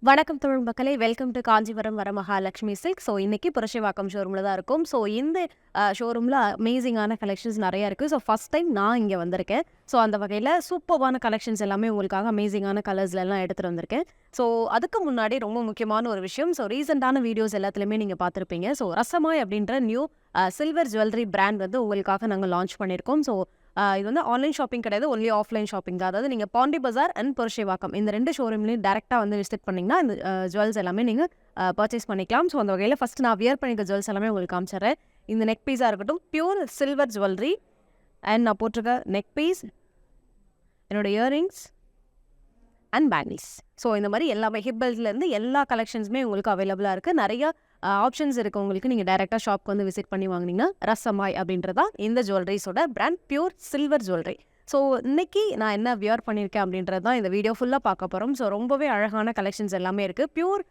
வணக்கம் தமிழ் மக்களே, welcome to Kanchipuram Varamahalakshmi silk. So இன்னைக்கு புரட்சிவாக்கம் ஷோரூமில் தான் இருக்கும். ஸோ இந்த ஷோரூமில் அமேசிங்கான கலெக்ஷன்ஸ் நிறையா இருக்குது. ஸோ ஃபஸ்ட் டைம் நான் இங்கே வந்திருக்கேன். ஸோ அந்த வகையில் சூப்பர்வான கலெக்ஷன்ஸ் எல்லாமே உங்களுக்காக அமேசிங்கான கலர்ஸ்லாம் எடுத்துகிட்டு வந்திருக்கேன். ஸோ அதுக்கு முன்னாடி ரொம்ப முக்கியமான ஒரு விஷயம், ஸோ ரீசெண்டான வீடியோஸ் எல்லாத்துலேயுமே நீங்கள் பார்த்துருப்பீங்க. ஸோ ரசமாய் அப்படின்ற நியூ சில்வர் ஜுவல்லரி பிராண்ட் வந்து உங்களுக்காக நாங்கள் லான்ச் பண்ணியிருக்கோம். ஸோ இது வந்து ஆன்லைன் ஷாப்பிங் கிடையாது, ஒன்லி ஆஃப்லைன் ஷாப்பிங் தான். அதாவது நீங்கள் பாண்டி பஜார் அண்ட் புரட்சிவாக்கம் இந்த 2 ஷோரூம்லையும் டேரெக்டாக வந்து விசிட் பண்ணிங்கன்னா இந்த ஜுவல்ஸ் எல்லாமே நீங்கள் பர்ச்சேஸ் பண்ணிக்கலாம். ஸோ அந்த வகையில் ஃபஸ்ட்டு நான் வியர் பண்ணிக்க ஜுவல்ஸ் எல்லாமே உங்களுக்கு காமிச்சிடுறேன். இந்த நெக் பீஸாக இருக்கட்டும், பியூர் சில்வர் ஜுவல்லரி அண்ட் நான் போட்டிருக்க நெக் பீஸ், என்னோடய இயரிங்ஸ் அண்ட் பேங்கிள்ஸ். ஸோ இந்த மாதிரி எல்லாமே ஹிப்பல்ஸ்லேருந்து எல்லா கலெக்ஷன்ஸுமே உங்களுக்கு அவைலபிளாக இருக்குது. நிறைய ஆப்ஷன்ஸ் இருக்குது உங்களுக்கு. நீங்கள் டைரெக்டாக ஷாப்க்கு வந்து விசிட் பண்ணி வாங்கினீங்கன்னா ரசமாய் அப்படின்றதா இந்த ஜுவல்லரிஸோட brand, pure silver jewellery. So இன்னைக்கு நான் என்ன வியர் பண்ணியிருக்கேன் அப்படின்றது தான் இந்த வீடியோ ஃபுல்லாக பார்க்க போகிறோம். ஸோ ரொம்பவே அழகான கலெக்ஷன்ஸ் எல்லாமே இருக்குது. பியூர்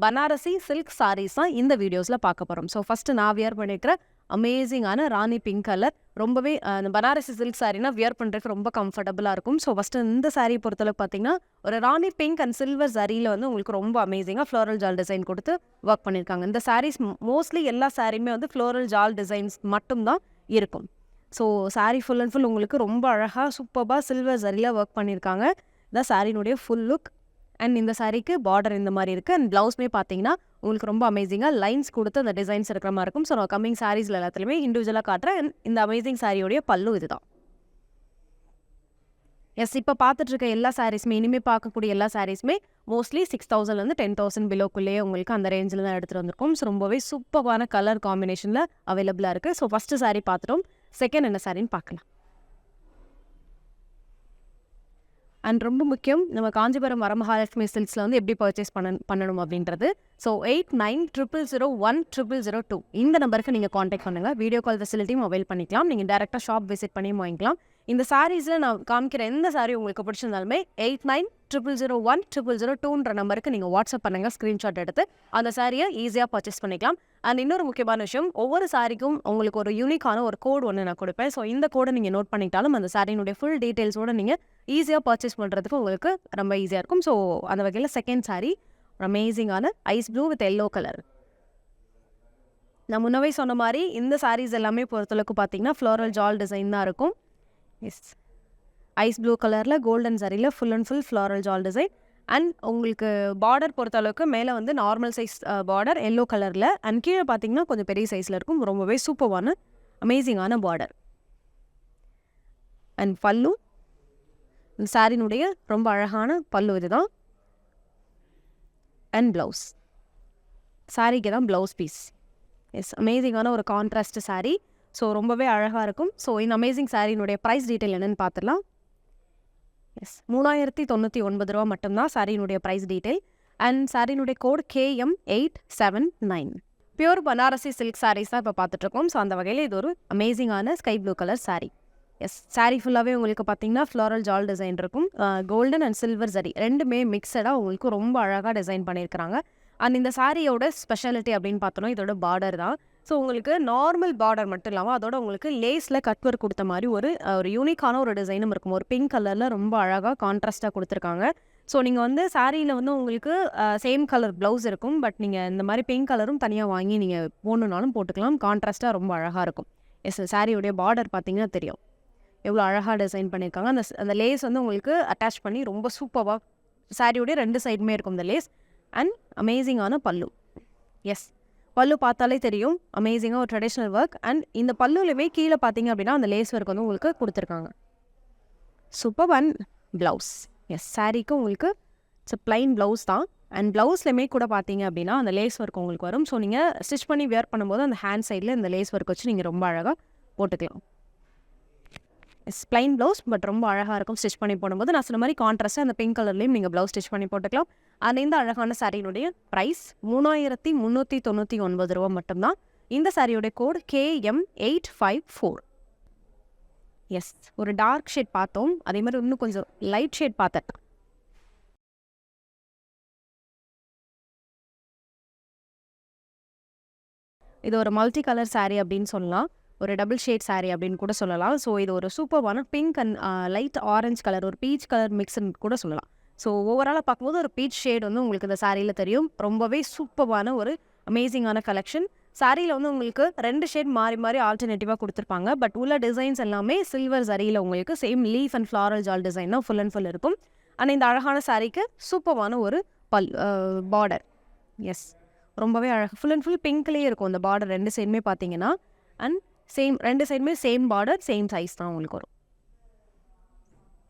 பனாரசி சில்க் சாரீஸ் தான் இந்த வீடியோஸில் பார்க்க போகிறோம். ஸோ ஃபஸ்ட்டு நான் வியர் பண்ணியிருக்கிற அமேசிங்கான ராணி பிங்க் கலர், ரொம்பவே அந்த பனாரசி சில்க் சாரீனா வியர் பண்ணுறதுக்கு ரொம்ப கம்ஃபர்டபுளாக இருக்கும். ஸோ ஃபஸ்ட்டு இந்த சாரீ பொறுத்தளவுக்கு பார்த்தீங்கன்னா ஒரு ராணி பிங்க் அண்ட் சில்வர் சாரியில் வந்து உங்களுக்கு ரொம்ப அமேசிங்காக ஃப்ளோரல் ஜால் டிசைன் கொடுத்து ஒர்க் பண்ணியிருக்காங்க. இந்த சாரீஸ் மோஸ்ட்லி எல்லா சாரியுமே வந்து ஃப்ளோரல் ஜால் டிசைன்ஸ் மட்டும்தான் இருக்கும். So sari full and full உங்களுக்கு ரொம்ப அழகாக சூப்பராக சில்வர் சாரியில் ஒர்க் பண்ணியிருக்காங்க. இதான் சாரினுடைய ஃபுல் லுக். அண்ட் இந்த சாரீக்கு பார்டர் இந்த மாதிரி இருக்குது. அண்ட் ப்ளவுஸ்மே பார்த்தீங்கன்னா உங்களுக்கு ரொம்ப அமேசிங்காக லைன்ஸ் கொடுத்து அந்த டிசைன்ஸ் இருக்கிற மாதிரி இருக்கும். ஸோ நான் கம்மிங் சாரீஸில் எல்லாத்துலேயுமே இண்டிவிஜுவலாக காட்டுறேன். அண்ட் இந்த அமேசிங் சாரியோடைய பல்லு இதுதான். எஸ், இப்போ பார்த்துட்டு இருக்க எல்லா சாரீஸுமே, இனிமேல் பார்க்கக்கூடிய எல்லா சாரீஸுமே மோஸ்ட்லி 6,000 10,000 பிலோக்குள்ளேயே உங்களுக்கு அந்த ரேஞ்சில் தான் எடுத்துகிட்டு வந்திருக்கும். ஸோ ரொம்பவே சூப்பரான கலர் காம்பினேஷனில் அவைலபிளாக இருக்குது. ஸோ ஃபஸ்ட்டு சாரீ பார்த்துட்டோம். செகண்ட் என்ன சாரின்னு பார்க்கலாம். அண்ட் ரொம்ப முக்கியம், நம்ம காஞ்சிபுரம் வரமகாலட்சுமி சில்க்ஸில் வந்து எப்படி பர்ச்சேஸ் பண்ணணும் அப்படின்றது. ஸோ 8900010002 இந்த நம்பருக்கு நீங்கள் காண்டாக்ட் பண்ணுங்கள். வீடியோ கால் ஃபெசிலிட்டியும் அவைல் பண்ணிக்கலாம். நீங்கள் டேரெக்டாக ஷாப் விசிட் பண்ணி வாங்கிக்கலாம். இந்த சாரீஸில் நான் காமிக்கிற எந்த சாரீ உங்களுக்கு பிடிச்சிருந்தாலுமே 8900010002ன்ற நம்பருக்கு நீங்கள் வாட்ஸ்அப் பண்ணுங்கள். ஸ்க்ரீன்ஷாட் எடுத்து அந்த சாரியை ஈஸியாக பர்ச்சேஸ் பண்ணிக்கலாம். அண்ட் இன்னொரு முக்கியமான விஷயம், ஒவ்வொரு சாரிக்கும் உங்களுக்கு ஒரு யூனிக்கான ஒரு கோட் ஒன்று நான் கொடுப்பேன். ஸோ இந்த கோடை நீங்கள் நோட் பண்ணிட்டாலும் அந்த சாரியினுடைய ஃபுல் டீட்டெயில்ஸோடு நீங்கள் ஈஸியாக பர்ச்சேஸ் பண்ணுறதுக்கு உங்களுக்கு ரொம்ப ஈஸியாக இருக்கும். ஸோ அந்த வகையில் செகண்ட் சாரீ அமேசிங்கான ice blue with yellow colour. நான் முன்னவே சொன்ன மாதிரி இந்த சாரீஸ் எல்லாமே பொறுத்தளவுக்கு பார்த்தீங்கன்னா ஃப்ளோரல் ஜால் டிசைன் தான் இருக்கும். எஸ், ஐஸ் ப்ளூ கலரில் கோல்டன் சாரியில் full and full floral jaal design. And உங்களுக்கு பார்டர் பொறுத்தளவுக்கு மேலே வந்து நார்மல் சைஸ் பார்டர் எல்லோ கலரில், அண்ட் கீழே பார்த்தீங்கன்னா கொஞ்சம் பெரிய சைஸில் இருக்கும். ரொம்பவே சூப்பரான அமேசிங்கான பார்டர். அண்ட் பல்லு, இந்த சாரினுடைய ரொம்ப அழகான பல்லு இதுதான். அண்ட் ப்ளவுஸ், சாரிக்கு தான் ப்ளவுஸ் பீஸ். எஸ், அமேசிங்கான ஒரு கான்ட்ராஸ்ட் சாரீ. ஸோ ரொம்பவே அழகாக இருக்கும். ஸோ இந்த அமேசிங் சாரியினுடைய ப்ரைஸ் டீட்டெயில் என்னென்னு பார்த்துடலாம். எஸ், 3099 மட்டும்தான் சாரியினுடைய ப்ரைஸ் டீட்டெயில். அண்ட் சாரியினுடைய code KM879. Pure Banarasi silk saris தான் இப்போ பார்த்துட்ருக்கோம். ஸோ அந்த வகையில் இது ஒரு அமேசிங்கான sky blue colour sari. Yes, sari ஃபுல்லாகவே உங்களுக்கு பார்த்தீங்கன்னா ஃப்ளோரல் ஜால் டிசைன் இருக்கும். கோல்டன் அண்ட் சில்வர் ஜரி ரெண்டுமே மிக்சடாக உங்களுக்கு ரொம்ப அழகாக டிசைன் பண்ணியிருக்கிறாங்க. அண்ட் இந்த சாரியோட ஸ்பெஷாலிட்டி அப்படின்னு பார்த்தோன்னா இதோட பார்டர் தான். ஸோ உங்களுக்கு நார்மல் பார்டர் மட்டும் இல்லாமல் அதோட உங்களுக்கு லேஸில் கட் ஒர்க் கொடுத்த மாதிரி ஒரு யூனிக்கான ஒரு டிசைனும் இருக்கும். ஒரு பிங்க் கலரில் ரொம்ப அழகாக கான்ட்ராஸ்ட்டாக கொடுத்துருக்காங்க. ஸோ நீங்கள் வந்து சாரியில் வந்து உங்களுக்கு சேம் கலர் ப்ளவுஸ் இருக்கும். பட் நீங்கள் இந்த மாதிரி பிங்க் கலரும் தனியாக வாங்கி நீங்கள் போடணுன்னாலும் போட்டுக்கலாம். கான்ட்ராஸ்ட்டாக ரொம்ப அழகாக இருக்கும். எஸ், சாரியோடைய பார்டர் பார்த்தீங்கன்னா தெரியும் எவ்வளோ அழகாக டிசைன் பண்ணியிருக்காங்க. அந்த லேஸ் வந்து உங்களுக்கு அட்டாச் பண்ணி ரொம்ப சூப்பராக சாரியோடைய 2 சைடுமே இருக்கும் இந்த லேஸ். அண்ட் அமேசிங்கான பல்லு. எஸ், பல்லு பார்த்தாலே தெரியும் அமேசிங்காக ஒரு ட்ரெடிஷ்னல் ஒர்க். அண்ட் இந்த பல்லுலையுமே கீழே பார்த்தீங்க அப்படின்னா அந்த லேஸ் ஒர்க் வந்து உங்களுக்கு கொடுத்துருக்காங்க. சூப்பர். அண்ட் ப்ளவுஸ், எஸ், சாரீக்கு உங்களுக்கு இட்ஸ் பிளைன் ப்ளவுஸ் தான். அண்ட் ப்ளவுஸ்லையுமே கூட பார்த்தீங்க அப்படின்னா அந்த லேஸ் ஒர்க் உங்களுக்கு வரும். ஸோ நீங்கள் ஸ்டிச் பண்ணி வியர் பண்ணும்போது அந்த ஹேண்ட் சைடில் இந்த லேஸ் ஒர்க் வச்சு நீங்கள் ரொம்ப அழகாக போட்டுக்கலாம். எஸ், பிளைன் ப்ளவுஸ் பட் ரொம்ப அழகாக இருக்கும் ஸ்டிச் பண்ணி போடும்போது. நான் சொன்ன மாதிரி கான்ட்ராஸ்ட்டாக அந்த பிங்க் கலர்லேயும் நீங்கள் ப்ளவுஸ் ஸ்டிச் பண்ணி போட்டுக்கலாம். அண்ட் இந்த அழகான சாரியினுடைய ப்ரைஸ் 3399 மட்டும்தான். இந்த சாரியோடைய கோட் KM854. எஸ், ஒரு டார்க் ஷேட் பார்த்தோம், அதே மாதிரி இன்னும் கொஞ்சம் லைட் ஷேட் பார்த்தேன். இது ஒரு மல்டி கலர் சாரீ அப்படின்னு சொல்லலாம். ஒரு டபுள் ஷேட் சாரீ அப்படின்னு கூட சொல்லலாம். ஸோ இது ஒரு சூப்பரான pink and light orange colour, ஒரு பீச் கலர் மிக்ஸ்ன்னு கூட சொல்லலாம். ஸோ ஓவராலாக பார்க்கும்போது ஒரு பீச் ஷேட் வந்து உங்களுக்கு இந்த சாரியில் தெரியும். ரொம்பவே சூப்பரான ஒரு அமேசிங்கான கலெக்ஷன். சாரியில் வந்து உங்களுக்கு 2 ஷேட் மாறி மாறி ஆல்டர்னேட்டிவாக கொடுத்துருப்பாங்க. பட் உள்ள டிசைன்ஸ் எல்லாமே சில்வர் சரியில் உங்களுக்கு same leaf and floral jaal design தான் ஃபுல் அண்ட் ஃபுல் இருக்கும். ஆனால் இந்த அழகான சாரிக்கு சூப்பரான ஒரு பார்டர். எஸ், ரொம்பவே அழகாக ஃபுல் அண்ட் ஃபுல் பிங்க்லேயே இருக்கும் இந்த பார்டர் 2 சைடுமே பார்த்தீங்கன்னா. அண்ட் சேம் 2 சைடுமே சேம் பார்டர், சேம் சைஸ் தான் உங்களுக்கு வரும்.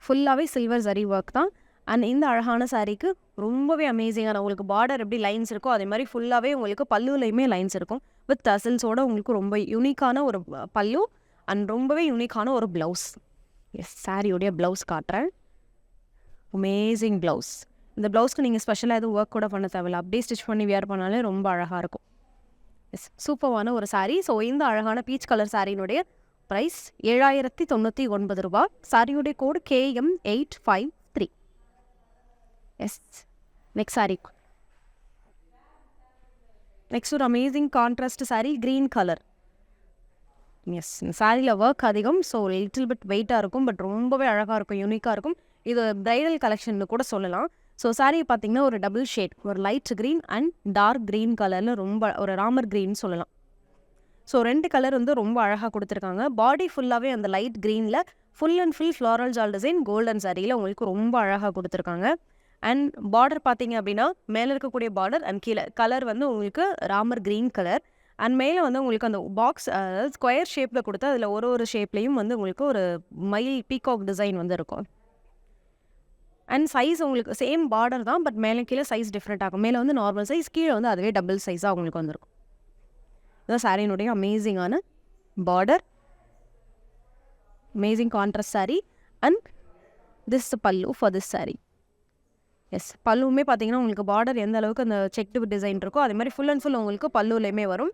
ஃபுல்லாகவே சில்வர் ஜரி ஒர்க் தான். அண்ட் இந்த அழகான சாரீக்கு ரொம்பவே அமேசிங்கான உங்களுக்கு பார்டர் எப்படி லைன்ஸ் இருக்கோ அதே மாதிரி ஃபுல்லாகவே உங்களுக்கு பல்லுலையுமே லைன்ஸ் இருக்கும். வித் டசல்ஸோட உங்களுக்கு ரொம்ப யூனிக்கான ஒரு பல்லு அண்ட் ரொம்பவே யூனிக்கான ஒரு ப்ளவுஸ். எஸ், சாரியோடைய ப்ளவுஸ் காட்டுறேன். Amazing blouse. இந்த ப்ளவுஸ்க்கு நீங்கள் ஸ்பெஷலாக எதுவும் ஒர்க் கூட பண்ண தேவையில்ல, அப்படியே ஸ்டிச் பண்ணி வியர் பண்ணாலே ரொம்ப அழகாக இருக்கும். எஸ், சூப்பரான ஒரு சாரீ. ஸோ இந்த அழகான பீச் கலர் சாரியினுடைய ப்ரைஸ் 7099 ரூபா. சாரியுடைய code KM853. Yes, next sari. Next ஒரு amazing contrast sari, green colour. Yes, இந்த சாரியில் ஒர்க் அதிகம். ஸோ லிட்டில் பிட் வெயிட்டாக இருக்கும், பட் ரொம்பவே அழகாக இருக்கும், யூனிக்காக இருக்கும். இது பிரைடல் கலெக்ஷன் கூட சொல்லலாம். ஸோ சாரீ பார்த்தீங்கன்னா ஒரு டபுள் ஷேட், ஒரு light green and dark green கலரில் ரொம்ப ஒரு ராமர் க்ரீன் சொல்லலாம். ஸோ 2 கலர் வந்து ரொம்ப அழகாக கொடுத்துருக்காங்க. பாடி ஃபுல்லாகவே அந்த லைட் க்ரீனில் full and full floral jaal design golden சாரியில் உங்களுக்கு ரொம்ப அழகாக கொடுத்துருக்காங்க. அண்ட் பார்டர் பார்த்தீங்க அப்படின்னா மேலே இருக்கக்கூடிய பார்டர் அண்ட் கீழே கலர் வந்து உங்களுக்கு ராமர் க்ரீன் கலர். அண்ட் மேலே வந்து உங்களுக்கு அந்த பாக்ஸ் ஸ்கொயர் ஷேப்பில் கொடுத்து அதில் ஒரு ஷேப்லேயும் வந்து உங்களுக்கு ஒரு மயில் பீகாக் டிசைன் வந்து இருக்கும். அண்ட் சைஸ் உங்களுக்கு சேம் பார்டர் தான், பட் மேலே கீழே சைஸ் டிஃப்ரெண்ட் ஆகும். மேலே வந்து நார்மல் சைஸ், கீழே வந்து அதுவே டபுள் சைஸாக உங்களுக்கு வந்துருக்கும். இதுதான் சாரியினுடைய அமேசிங்கான border, amazing contrast sari. And this pallu for this sari. Yes, பல்லுவுமே பார்த்தீங்கன்னா உங்களுக்கு பார்டர் எந்த அளவுக்கு அந்த செக்டு டிசைன் இருக்கோ அதே மாதிரி ஃபுல் அண்ட் ஃபுல் உங்களுக்கு பல்லுலையுமே வரும்.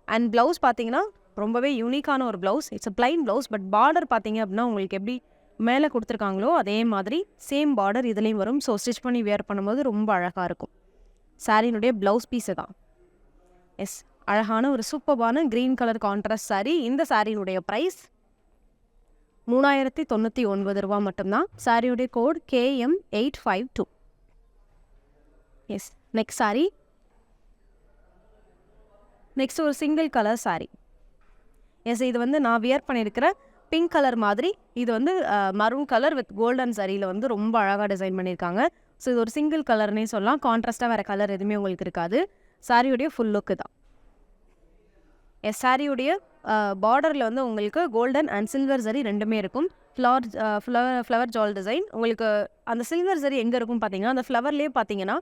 அண்ட் ப்ளவுஸ் பார்த்தீங்கன்னா ரொம்பவே யூனிக்கான ஒரு blouse. It's a plain blouse, but border பார்த்தீங்க அப்படின்னா உங்களுக்கு எப்படி மேலே கொடுத்துருக்காங்களோ அதே மாதிரி சேம் பார்டர் இதுலேயும் வரும். ஸோ ஸ்டிச் பண்ணி வியர் பண்ணும்போது ரொம்ப அழகாக இருக்கும். சாரியினுடைய ப்ளவுஸ் பீஸு தான். எஸ், அழகான ஒரு சூப்பரான க்ரீன் கலர் கான்ட்ராஸ்ட் சாரீ. இந்த சாரியினுடைய ப்ரைஸ் 3099 ரூபா மட்டும்தான். சாரியுடைய code KM852. Yes, next sari. Next ஒரு சிங்கிள் கலர் சாரி. எஸ், இது வந்து நான் வியர் பண்ணியிருக்கிற பிங்க் கலர் மாதிரி. இது வந்து மரூன் கலர் வித் கோல்டன் சாரியில் வந்து ரொம்ப அழகாக டிசைன் பண்ணியிருக்காங்க. ஸோ இது ஒரு சிங்கிள் கலர்னே சொல்லலாம். கான்ட்ராஸ்ட்டாக வேறு கலர் எதுவுமே உங்களுக்கு இருக்காது. சாரியுடைய ஃபுல் லுக்கு தான். எஸ், சாரியுடைய பார்டரில் வந்து உங்களுக்கு கோல்டன் அண்ட் சில்வர் சரி ரெண்டுமே இருக்கும். Flower jaal design. உங்களுக்கு அந்த சில்வர் சரி எங்கே இருக்கும் பார்த்தீங்கன்னா அந்த ஃப்ளவர்லேயே பார்த்தீங்கன்னா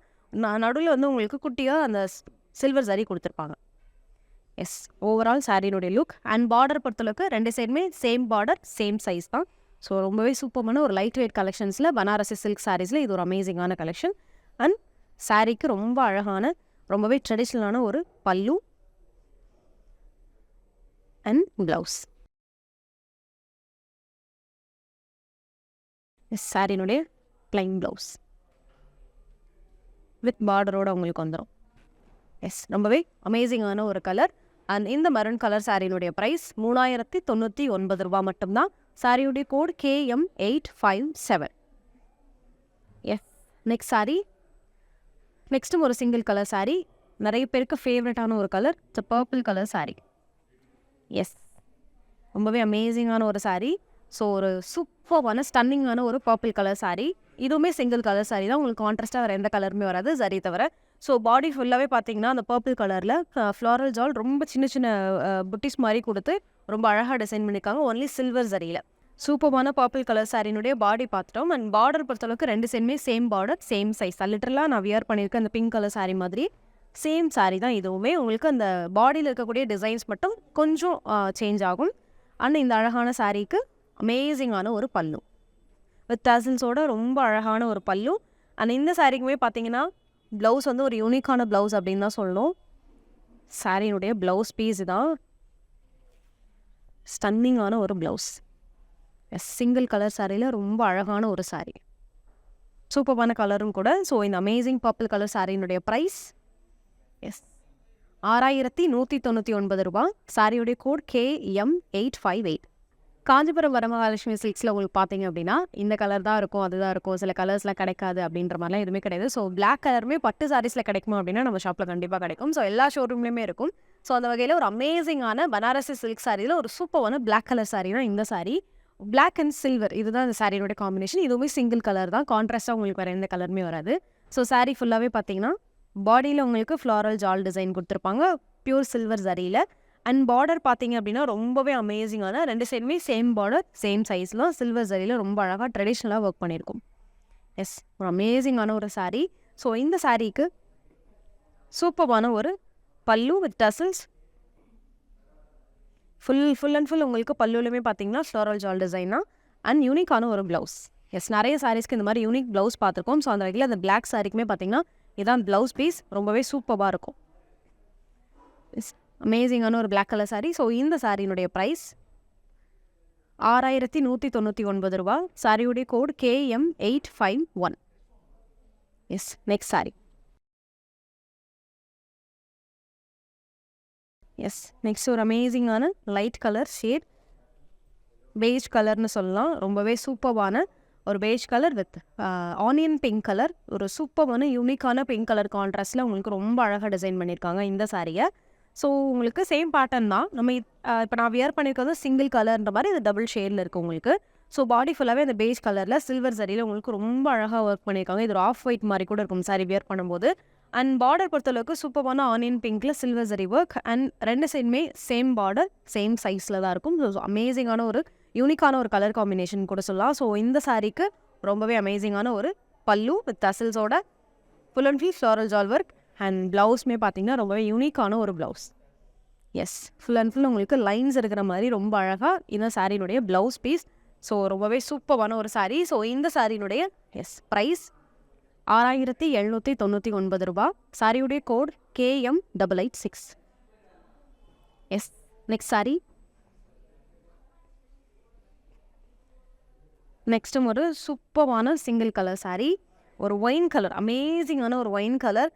நடுவில் வந்து உங்களுக்கு குட்டியாக அந்த சில்வர் சரி கொடுத்துருப்பாங்க. எஸ், ஓவரால் சாரியினுடைய லுக் அண்ட் பார்டர் பொறுத்தளவுக்கு 2 சைடுமே சேம் பார்டர், சேம் சைஸ் தான். ஸோ ரொம்பவே சூப்பரான ஒரு லைட் வெயிட் கலெக்ஷன்ஸில் பனாரசி சில்க் சாரீஸில் இது ஒரு அமேசிங்கான கலெக்ஷன். அண்ட் சாரீக்கு ரொம்ப அழகான ரொம்பவே ட்ரெடிஷ்னலான ஒரு பல்லு அண்ட் ப்ளவுஸ். எஸ், சாரியினுடைய ப்ளைன் ப்ளவுஸ் வித் பார்டரோடு உங்களுக்கு வந்துடும். எஸ், ரொம்பவே அமேசிங்கான ஒரு கலர். அண்ட் இந்த மரூன் கலர் சாரியினுடைய ப்ரைஸ் 3099 ரூபா மட்டும்தான். சாரியுடைய code KM857. Yes, next sari. நெக்ஸ்ட்டும் ஒரு சிங்கிள் கலர் சாரி. நிறைய பேருக்கு ஃபேவரட்டான ஒரு colour, it's purple colour sari. Yes, ரொம்பவே அமேசிங்கான ஒரு சாரி. ஸோ ஒரு சூப்பரான ஸ்டன்னிங்கான ஒரு பர்பிள் கலர் சாரி. இதுவுமே சிங்கிள் கலர் சாரி தான். உங்களுக்கு கான்ட்ராஸ்ட்டாக வேறு எந்த கலருமே வராது சரி தவிர. ஸோ பாடி ஃபுல்லாகவே பார்த்தீங்கன்னா அந்த பர்பிள் கலரில் ஃப்ளாரல் ஜால் ரொம்ப சின்ன சின்ன புட்டிஸ் மாதிரி கொடுத்து ரொம்ப அழகாக டிசைன் பண்ணியிருக்காங்க. ஒன்லி சில்வர் சரியில் சூப்பரான பர்பிள் கலர் சாரியினுடைய பாடி பார்த்துட்டோம். அண்ட் பார்டர் பொறுத்தளவுக்கு 2 சைடுமே சேம் பார்டர், சேம் சைஸ். லிட்டரலாக நான் வியர் பண்ணியிருக்கேன் அந்த பிங்க் கலர் சாரி மாதிரி சேம் சாரி தான் இதுவுமே. உங்களுக்கு அந்த பாடியில் இருக்கக்கூடிய டிசைன்ஸ் மட்டும் கொஞ்சம் சேஞ்ச் ஆகும். அண்ட் இந்த அழகான சாரீக்கு அமேசிங்கான ஒரு பல்லு வித் டசல்ஸோட ரொம்ப அழகான ஒரு பல்லு. அண்ட் இந்த சாரீக்குமே பார்த்தீங்கன்னா ப்ளவுஸ் வந்து ஒரு யூனிக்கான ப்ளவுஸ் அப்படின்னு தான் சொல்லணும். சாரியினுடைய ப்ளவுஸ் பீஸ் தான். ஸ்டன்னிங்கான ஒரு ப்ளவுஸ். எஸ், சிங்கிள் கலர் சாரியில் ரொம்ப அழகான ஒரு சாரி, சூப்பரான கலரும் கூட. ஸோ இந்த அமேசிங் பர்பிள் கலர் சாரியினுடைய ப்ரைஸ் எஸ் 6199 ரூபா. சாரியுடைய கோட் KM858. காஞ்சிபுரம் வரமகாலட்சுமி சில்க்ஸில் உங்களுக்கு பார்த்தீங்க அப்படின்னா இந்த கலர் தான் இருக்கும், அதுதான் இருக்கும், சில கலர்ஸ்லாம் கிடைக்காது அப்படின்ற மாதிரிலாம் எதுவுமே கிடையாது. ஸோ பிளாக் கலருமே பட்டு சாரீஸில் கிடைக்குமா அப்படின்னா நம்ம ஷாப்பில் கண்டிப்பாக கிடைக்கும். ஸோ எல்லா ஷோரூம்லேயுமே இருக்கும். ஸோ அந்த வகையில் ஒரு அமேசிங்கான பனாரசி சில்க் சாரியில் ஒரு சூப்பரான பிளாக் கலர் சாரீனா இந்த சாரீ. பிளாக் அண்ட் சில்வர் இதுதான் இந்த சாரியோட காம்பினேஷன். இதுவுமே சிங்கிள் கலர் தான், கான்ட்ராஸ்ட்டாக உங்களுக்கு வேறு எந்த கலருமே வராது. ஸோ சாரீ ஃபுல்லாகவே பார்த்தீங்கன்னா பாடியில் உங்களுக்கு ஃப்ளாரல் ஜால் டிசைன் கொடுத்துருப்பாங்க பியூர் சில்வர் சரியில். அண்ட் பார்டர் பார்த்தீங்க அப்படின்னா ரொம்பவே அமேசிங்கான 2 சைடுமே சேம் பார்டர் சேம் சைஸில் சில்வர் சரியில் ரொம்ப அழகாக ட்ரெடிஷ்னலாக ஒர்க் பண்ணியிருக்கும். எஸ், ஒரு அமேசிங்கான ஒரு சாரீ. ஸோ இந்த சாரீக்கு சூப்பரான ஒரு pallu with tassels. Full and full உங்களுக்கு பல்லுலையுமே பார்த்தீங்கன்னா ஃப்ளோரல் ஜால் டிசைனா அண்ட் யூனிக்கான ஒரு ப்ளவுஸ். எஸ், நிறைய சாரீஸ்க்கு இந்த மாதிரி யூனிக் ப்ளவுஸ் பார்த்துருக்கோம். ஸோ அந்த வகையில் அந்த பிளாக் சாரீக்குமே பார்த்தீங்கன்னா இதான் ப்ளவுஸ் பீஸ், ரொம்பவே சூப்பராக இருக்கும். எஸ், அமேசிங்கான ஒரு பிளாக் கலர் சாரீ. ஸோ இந்த சாரியினுடைய ப்ரைஸ் 6199 ரூபா. சாரியுடைய code KM851. Yes, next sari. Yes, next ஒரு அமேசிங்கான லைட் கலர் ஷேட், பெய்ஜ் கலர்னு சொல்லலாம். ரொம்பவே சூப்பரான ஒரு beige colour with onion pink colour. ஒரு சூப்பரான யூனிக்கான பிங்க் கலர் கான்ட்ராஸ்டில் உங்களுக்கு ரொம்ப அழகாக டிசைன் பண்ணியிருக்காங்க இந்த சாரியை. ஸோ உங்களுக்கு சேம் பேட்டர்ன் தான். நம்ம இப்போ நான் வியர் பண்ணியிருக்கிறது சிங்கிள் கலர்ன்ற மாதிரி இது டபுள் ஷேடில் இருக்குது உங்களுக்கு. ஸோ பாடி ஃபுல்லாகவே அந்த பேஸ் கலரில் சில்வர் சரியில் உங்களுக்கு ரொம்ப அழகாக ஒர்க் பண்ணியிருக்காங்க. இது ஒரு ஆஃப் ஒயிட் மாதிரி கூட இருக்கும் சாரி வியர் பண்ணும்போது. அண்ட் பார்டர் பொறுத்தளவுக்கு சூப்பரான ஆனியன் பிங்க்கில் சில்வர் சரி ஒர்க் அண்ட் 2 சைடுமே சேம் பார்டர் சேம் சைஸில் தான் இருக்கும். ஸோ அமேசிங்கான ஒரு யூனிக்கான ஒரு கலர் காம்பினேஷன் கூட சொல்லலாம். ஸோ இந்த சாரீக்கு ரொம்பவே அமேசிங்கான ஒரு பல்லு வித் டசல்ஸோட full and full floral jaal work and ப்ளவுஸ்மே பார்த்தீங்கன்னா ரொம்பவே யூனிக்கான ஒரு blouse. Yes, full and full உங்களுக்கு லைன்ஸ் இருக்கிற மாதிரி ரொம்ப அழகாக இந்த சாரியினுடைய ப்ளவுஸ் பீஸ். ஸோ ரொம்பவே சூப்பரான ஒரு சாரீ. ஸோ இந்த சாரியினுடைய ப்ரைஸ் 6799 ரூபா. சாரியுடைய code KM886. Yes, next sari. நெக்ஸ்ட்டும் ஒரு சூப்பரான சிங்கிள் கலர் சாரீ. ஒரு ஒயின் கலர், அமேசிங்கான ஒரு ஒயின் கலர்,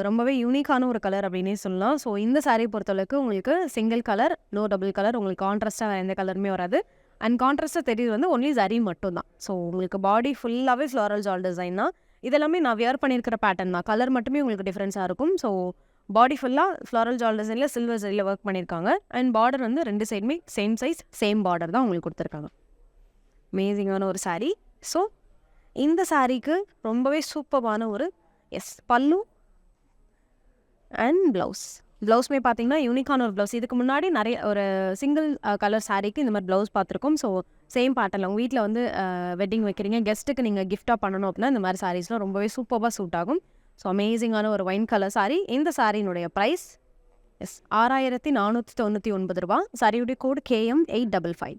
ரொம்பவே யூனிக்கான ஒரு கலர் அப்படின்னே சொல்லலாம். ஸோ இந்த சாரீ பொறுத்தளவுக்கு உங்களுக்கு single colour, no double colour, உங்களுக்கு கான்ட்ராஸ்ட்டாக எந்த கலருமே வராது. அண்ட் கான்ட்ராஸ்ட்டாக தெரியுது வந்து ஒன்லி சரி மட்டும்தான். ஸோ உங்களுக்கு பாடி ஃபுல்லாகவே ஃப்ளாரல் ஜால் டிசைன் தான். இதெல்லாமே நான் வியர் பண்ணியிருக்கிற பேட்டர்ன் தான். கலர் மட்டுமே உங்களுக்கு டிஃப்ரென்ஸாக இருக்கும். ஸோ பாடி ஃபுல்லாக ஃப்ளாரல் ஜால் டிசைனில் சில்வர் சரியில் ஒர்க் பண்ணியிருக்காங்க. அண்ட் பார்டர் வந்து 2 சைடுமே சேம் சைஸ் சேம் பார்டர் தான் உங்களுக்கு கொடுத்துருக்காங்க. அமேசிங்கான ஒரு சாரீ. ஸோ இந்த சாரீக்கு ரொம்பவே சூப்பரான ஒரு பல்லு அண்ட் ப்ளவுஸ்மே பார்த்தீங்கன்னா யூனிக்கான ஒரு ப்ளவுஸ். இதுக்கு முன்னாடி நிறைய ஒரு சிங்கிள் கலர் சாரீக்கு இந்த மாதிரி ப்ளவுஸ் பார்த்துருக்கோம். ஸோ சேம் பேட்டர்னில் உங்கள் வீட்டில் வந்து வெட்டிங் வைக்கிறீங்க, கெஸ்ட்டுக்கு நீங்கள் கிஃப்டாக பண்ணணும் அப்படின்னா இந்த மாதிரி சாரீஸ்லாம் ரொம்பவே சூப்பராக சூட் ஆகும். ஸோ அமேசிங்கான ஒரு ஒயின் கலர் சாரீ. இந்த சாரியினுடைய ப்ரைஸ் 6499 ரூபா. சாரியுடைய கோட் KM855.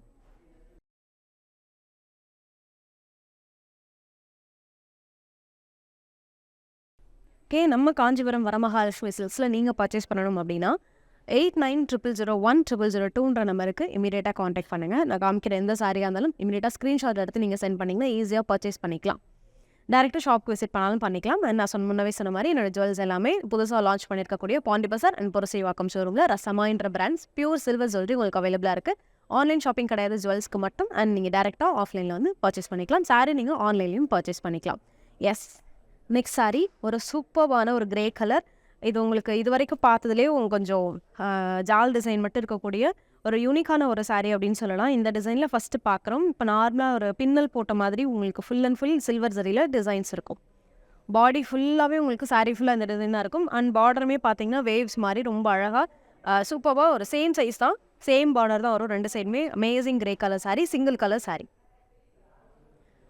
நம்ம காஞ்சிபுரம் வரமகாலட்சுமி சில்க்ஸில் நீங்கள் பர்ச்சேஸ் பண்ணணும் அப்படின்னா 8900010002 நம்பருக்கு இமீடியட்டாக காண்டாக்ட் பண்ணுங்கள். நான் காமிக்கிற எந்த சாரியாக இருந்தாலும் இமீடியட்டாக ஸ்க்ரீன்ஷாட் எடுத்து நீங்கள் சென்ட் பண்ணிங்கன்னா ஈஸியாக பர்ச்சேஸ் பண்ணிக்கலாம். டேரெக்டாக ஷாப்க்கு விசிட் பண்ணாலும் பண்ணிக்கலாம். அண்ட் நான் முன்னவே சொன்ன மாதிரி என்னோட ஜுவல்ஸ் எல்லாமே புதுசாக லான்ச் பண்ணியிருக்கக்கூடிய பாண்டி பசார் அண்ட் புரசைவாக்கம் ஷோரூமில் ரசமான்ற பிராண்ட்ஸ் பியூர் சில்வர் ஜுவல்லரி உங்களுக்கு அவைலபிளாக இருக்குது. ஆன்லைன் ஷாப்பிங் கிடையாது ஜுவல்ஸ்க்கு மட்டும். அண்ட் நீங்கள் டேரெக்டாக ஆஃப்லைனில் வந்து பர்ச்சேஸ் பண்ணிக்கலாம். சாரி நீங்கள் ஆன்லைன்லையும் பர்ச்சேஸ் பண்ணிக்கலாம். எஸ், நெக்ஸ்ட் சாரீ ஒரு சூப்பரான ஒரு கிரே கலர். இது உங்களுக்கு இது வரைக்கும் பார்த்ததுலேயே கொஞ்சம் ஜால் டிசைன் மட்டும் இருக்கக்கூடிய ஒரு யூனிக்கான ஒரு சாரீ அப்படின்னு சொல்லலாம். இந்த டிசைனில் ஃபஸ்ட்டு பார்க்குறோம். இப்போ நார்மலாக ஒரு பின்னல் போட்ட மாதிரி உங்களுக்கு ஃபுல் அண்ட் ஃபுல் சில்வர் சரியில் டிசைன்ஸ் இருக்கும். பாடி ஃபுல்லாகவே உங்களுக்கு சாரீ ஃபுல்லாக இந்த டிசைனாக இருக்கும். அண்ட் பார்டருமே பார்த்தீங்கன்னா வேவ்ஸ் மாதிரி ரொம்ப அழகாக சூப்பராக ஒரு சேம் சைஸ் தான், சேம் பார்டர் தான் வரும் 2 சைடுமே. Amazing grey colour sari, single colour sari.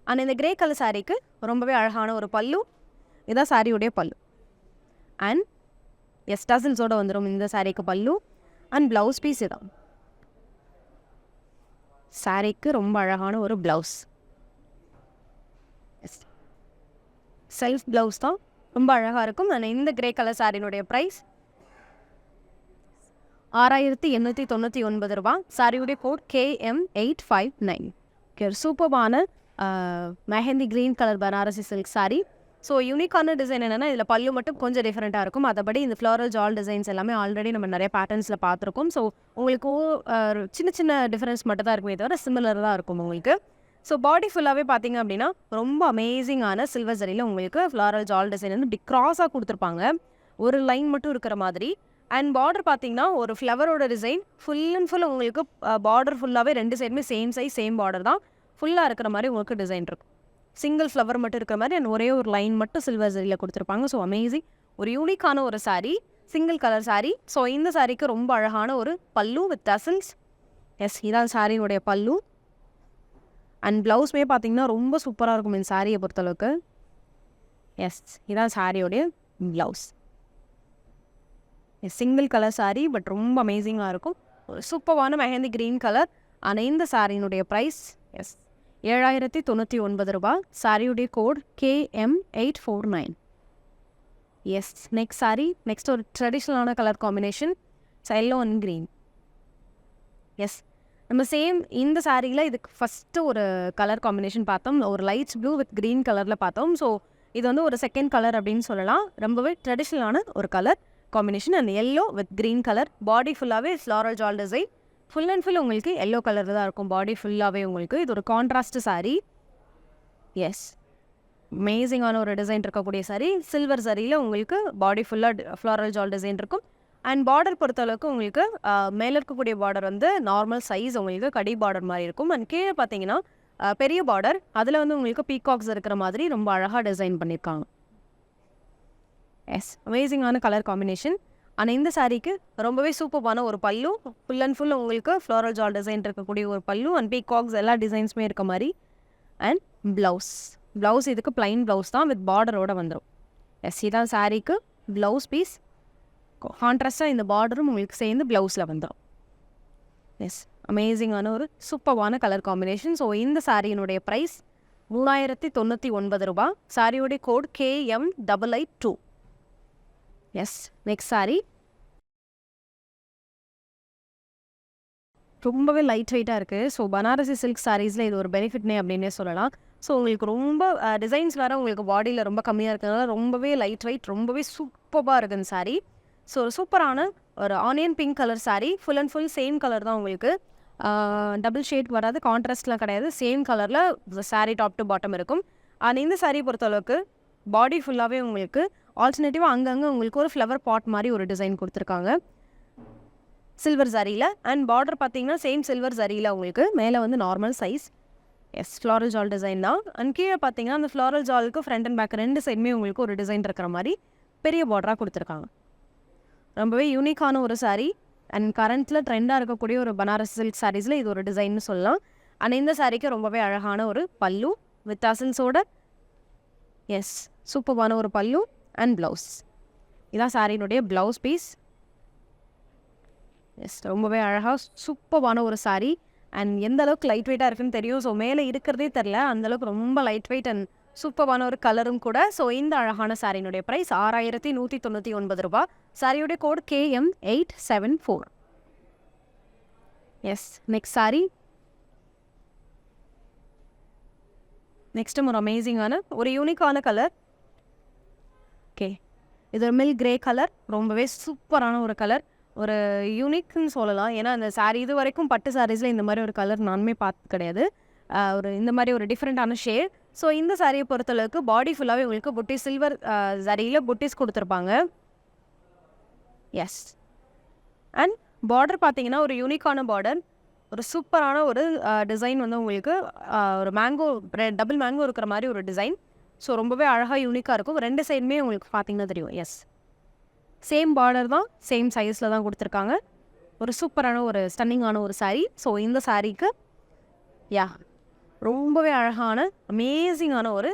And இந்த கிரே கலர் சாரீக்கு ரொம்பவே அழகான ஒரு பல்லு. இதான் சாரியுடைய பல்லு அண்ட் டசல்ஸோடு வந்துடும் இந்த சாரீக்கு பல்லு. அண்ட் ப்ளவுஸ் பீஸ் இதான். சாரீக்கு ரொம்ப அழகான ஒரு ப்ளவுஸ், செல்ஃப் ப்ளவுஸ் தான், ரொம்ப அழகாக இருக்கும். அண்ட் இந்த கிரே கலர் சாரியினுடைய ப்ரைஸ் 6899 ரூபா. சாரியுடைய கோட் KM859. சூப்பரான mehndi green colour Banarasi silk sari. So யூனிக்கான டிசைன் என்னென்னா இதில் பல்லு மட்டும் கொஞ்சம் டிஃப்ரெண்ட்டாக இருக்கும். மற்றபடி இந்த ஃப்ளோரல் ஜால் டிசைன்ஸ் எல்லாமே ஆல்ரெடி நம்ம நிறைய பேட்டர்ன்ஸில் பார்த்துருக்கோம். ஸோ உங்களுக்கு சின்ன சின்ன டிஃப்ரென்ஸ் மட்டும் தான் இருக்குமே தவிர சிமிலர் தான் இருக்கும் உங்களுக்கு. ஸோ பாடி ஃபுல்லாகவே பார்த்தீங்க அப்படின்னா ரொம்ப அமேசிங்கான சில்வர் ஜரியில் உங்களுக்கு ஃப்ளாரல் ஜால் டிசைன் வந்து இப்படி க்ராஸாக கொடுத்துருப்பாங்க. ஒரு லைன் மட்டும் இருக்கிற மாதிரி. அண்ட் பார்டர் பார்த்தீங்கன்னா ஒரு ஃப்ளவரோட டிசைன் ஃபுல் அண்ட் ஃபுல் உங்களுக்கு பார்டர் ஃபுல்லாகவே 2 சைடுமே சேம் சைஸ் சேம் பார்டர் தான் ஃபுல்லாக இருக்கிற மாதிரி உங்களுக்கு டிசைன் இருக்கும். சிங்கிள் ஃப்ளவர் மட்டும் இருக்கிற மாதிரி அண்ட் ஒரே ஒரு லைன் மட்டும் சில்வர் ஜரியில் கொடுத்துருப்பாங்க. ஸோ அமேசிங், ஒரு யூனிக்கான ஒரு sari, single colour sari. So இந்த சாரீக்கு ரொம்ப அழகான ஒரு பல்லு வித் டசல்ஸ். எஸ், இதான் சாரியினுடைய பல்லு. அண்ட் ப்ளவுஸுமே பார்த்தீங்கன்னா ரொம்ப சூப்பராக இருக்கும் இந்த சாரியை பொறுத்தளவுக்கு. எஸ், இதான் சாரியோடைய blouse. Yes, single colour sari but ரொம்ப அமேசிங்காக இருக்கும். ஒரு சூப்பரான மெஹந்தி க்ரீன் கலர். ஆனால் இந்த சாரியினுடைய ப்ரைஸ் எஸ் 7099 ரூபா. சாரியுடைய code KM849. Yes, next sari. Next ஒரு ட்ரெடிஷ்னலான colour combination yellow and green. Yes, நம்ம சேம் இந்த சாரியில் இதுக்கு ஃபஸ்ட்டு ஒரு கலர் காம்பினேஷன் பார்த்தோம். ஒரு லைட் ப்ளூ வித் க்ரீன் கலரில் பார்த்தோம். ஸோ இது வந்து ஒரு செகண்ட் கலர் அப்படின்னு சொல்லலாம். ரொம்பவே ட்ரெடிஷ்னலான ஒரு colour combination. And yellow with green colour. Body ஃபுல்லாகவே floral jaal design. Full and full உங்களுக்கு எல்லோ கலரில் தான் இருக்கும் பாடி ஃபுல்லாகவே உங்களுக்கு. இது ஒரு கான்ட்ராஸ்ட் சாரீ. எஸ், அமேசிங்கான ஒரு டிசைன் இருக்கக்கூடிய சாரீ. சில்வர் சாரியில் உங்களுக்கு பாடி ஃபுல்லாக ஃப்ளாரல் ஜால் டிசைன் இருக்கும். அண்ட் பார்டர் பொறுத்தளவுக்கு உங்களுக்கு மேலே இருக்கக்கூடிய பார்டர் வந்து நார்மல் சைஸ் உங்களுக்கு கடி பார்டர் மாதிரி இருக்கும். அண்ட் கீழே பார்த்தீங்கன்னா பெரிய பார்டர், அதில் வந்து உங்களுக்கு பீகாக்ஸ் இருக்கிற மாதிரி ரொம்ப அழகாக டிசைன் பண்ணியிருக்காங்க. எஸ், அமேசிங்கான கலர் காம்பினேஷன். ஆனால் இந்த சாரீக்கு ரொம்பவே சூப்பரான ஒரு பல்லு. ஃபுல் அண்ட் ஃபுல் உங்களுக்கு ஃப்ளோரல் ஜால் டிசைன் இருக்கக்கூடிய ஒரு பல்லு அண்ட் பீகாக்ஸ் எல்லா டிசைன்ஸுமே இருக்க மாதிரி. அண்ட் ப்ளவுஸ் இதுக்கு பிளைன் ப்ளவுஸ் தான் வித் பார்டரோடு வந்துடும். எஸ், இதான் சாரீக்கு ப்ளவுஸ் பீஸ். கான்ட்ராஸ்டாக இந்த பார்டரும் உங்களுக்கு சேர்ந்து ப்ளவுஸில் வந்துடும். எஸ், அமேசிங்கான ஒரு சூப்பரான கலர் காம்பினேஷன். ஸோ இந்த சாரியினுடைய ப்ரைஸ் 3099 ரூபா. சாரியோடைய code KM882. Yes, next sari. ரொம்பவே லைட் வெயிட்டாக இருக்குது. ஸோ பனாரசி சில்க் சாரீஸில் இது ஒரு பெனிஃபிட்னே அப்படின்னே சொல்லலாம். ஸோ உங்களுக்கு ரொம்ப டிசைன்ஸ் வேறு உங்களுக்கு பாடியில் ரொம்ப கம்மியாக இருக்கிறதுனால ரொம்பவே லைட் வெயிட், ரொம்பவே சூப்பராக இருக்குது இந்த சாரீ. ஸோ ஒரு சூப்பரான ஒரு onion pink colour sari. Full and full same colour தான் உங்களுக்கு. டபுள் ஷேட் வராது, கான்ட்ராஸ்ட்லாம் கிடையாது. சேம் கலரில் சாரீ டாப் டு பாட்டம் இருக்கும். ஆனால் இந்த சாரீ பொறுத்தளவுக்கு பாடி ஃபுல்லாகவே உங்களுக்கு ஆல்டர்னேட்டிவாக அங்கங்கே உங்களுக்கு ஒரு ஃப்ளவர் பாட் மாதிரி ஒரு டிசைன் கொடுத்துருக்காங்க சில்வர் ஜரியில். அண்ட் பார்டர் பார்த்தீங்கன்னா சேம் சில்வர் ஜரியில் உங்களுக்கு மேலே வந்து normal size. Yes, floral jaal design தான். அண்ட் கீழே பார்த்தீங்கன்னா அந்த ஃப்ளாரல் ஜாலுக்கு ஃப்ரண்ட் அண்ட் பேக் 2 சைடுமே உங்களுக்கு ஒரு டிசைன் இருக்கிற மாதிரி பெரிய பார்டராக கொடுத்துருக்காங்க. ரொம்பவே யூனிக்கான ஒரு சாரீ. அண்ட் கரண்ட்டில் ட்ரெண்டாக இருக்கக்கூடிய ஒரு பனாரஸ் சில்க் சாரீஸில் இது ஒரு டிசைன்னு சொல்லலாம். ஆனால் இந்த சாரீக்கு ரொம்பவே அழகான ஒரு பல்லு வித் டசல்ஸோட. எஸ், சூப்பரான ஒரு பல்லு அண்ட் ப்ளவுஸ். இதான் சாரியினுடைய ப்ளவுஸ் பீஸ். எஸ், ரொம்பவே அழகாக சூப்பரான ஒரு சாரீ. அண்ட் எந்த அளவுக்கு லைட் வெயிட்டாக இருக்குன்னு தெரியும். ஸோ மேலே இருக்கிறதே தெரில, அந்தளவுக்கு ரொம்ப லைட் வெயிட் அண்ட் சூப்பரான ஒரு கலரும் கூட. ஸோ இந்த அழகான சாரியினுடைய ப்ரைஸ் 6199 ரூபா. சாரியுடைய code KM874. Yes, next sari. நெக்ஸ்ட்டும் ஒரு அமேசிங்கான ஒரு யூனிக்கான கலர். ஓகே, இது ஒரு மில்க் கிரே கலர். ரொம்பவே சூப்பரான ஒரு கலர், ஒரு யூனிக்னு சொல்லலாம். ஏன்னா அந்த சாரீ இது வரைக்கும் பட்டு சாரீஸில் இந்த மாதிரி ஒரு கலர் நானுமே பார்த்து கிடையாது. ஒரு இந்த மாதிரி ஒரு டிஃப்ரெண்ட்டான ஷேட். ஸோ இந்த சாரியை பொறுத்தளவுக்கு பாடி ஃபுல்லாகவே உங்களுக்கு புட்டிஸ் சில்வர் சரியில் புட்டிஸ் கொடுத்துருப்பாங்க. எஸ், அண்ட் பார்டர் பார்த்தீங்கன்னா ஒரு யூனிக்கான பார்டர், ஒரு சூப்பரான ஒரு டிசைன் வந்து உங்களுக்கு ஒரு மேங்கோ டபுள் மேங்கோ இருக்கிற மாதிரி ஒரு டிசைன். ஸோ ரொம்பவே அழகாக யூனிக்காக இருக்கும். 2 சைடுமே உங்களுக்கு பார்த்தீங்கன்னா தெரியும். எஸ், சேம் பார்டர் தான், சேம் சைஸில் தான் கொடுத்துருக்காங்க. ஒரு சூப்பரான ஒரு ஸ்டன்னிங்கான ஒரு சாரீ. ஸோ இந்த சாரீக்கு ரொம்பவே அழகான அமேசிங்கான ஒரு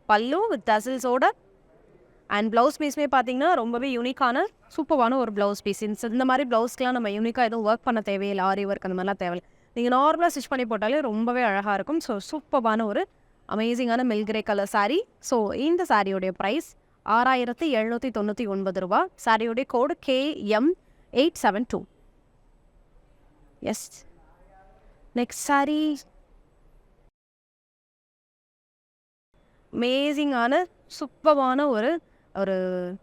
பல்லு வித் டசல்ஸோட. அண்ட் ப்ளவுஸ் பீஸுமே பார்த்தீங்கன்னா ரொம்பவே யூனிக்கான சூப்பரான ஒரு ப்ளவுஸ் பீஸ். இந்த மாதிரி ப்ளவுஸ்க்கெலாம் நம்ம யூனிக்காக எதுவும் ஒர்க் பண்ண தேவையில்லை, ஆரி ஒர்க் அந்த மாதிரிலாம் தேவையில்லை. நீங்கள் நார்மலாக ஸ்டிச் பண்ணி போட்டாலே ரொம்பவே அழகாக இருக்கும். ஸோ சூப்பரான ஒரு அமேசிங்கான milk grey colour sari. So இந்த சாரியோடைய ப்ரைஸ் 6799 ரூபா. சாரியோடைய code KM872. Yes, next sari. அமேசிங்கான சூப்பரான ஒரு ஒரு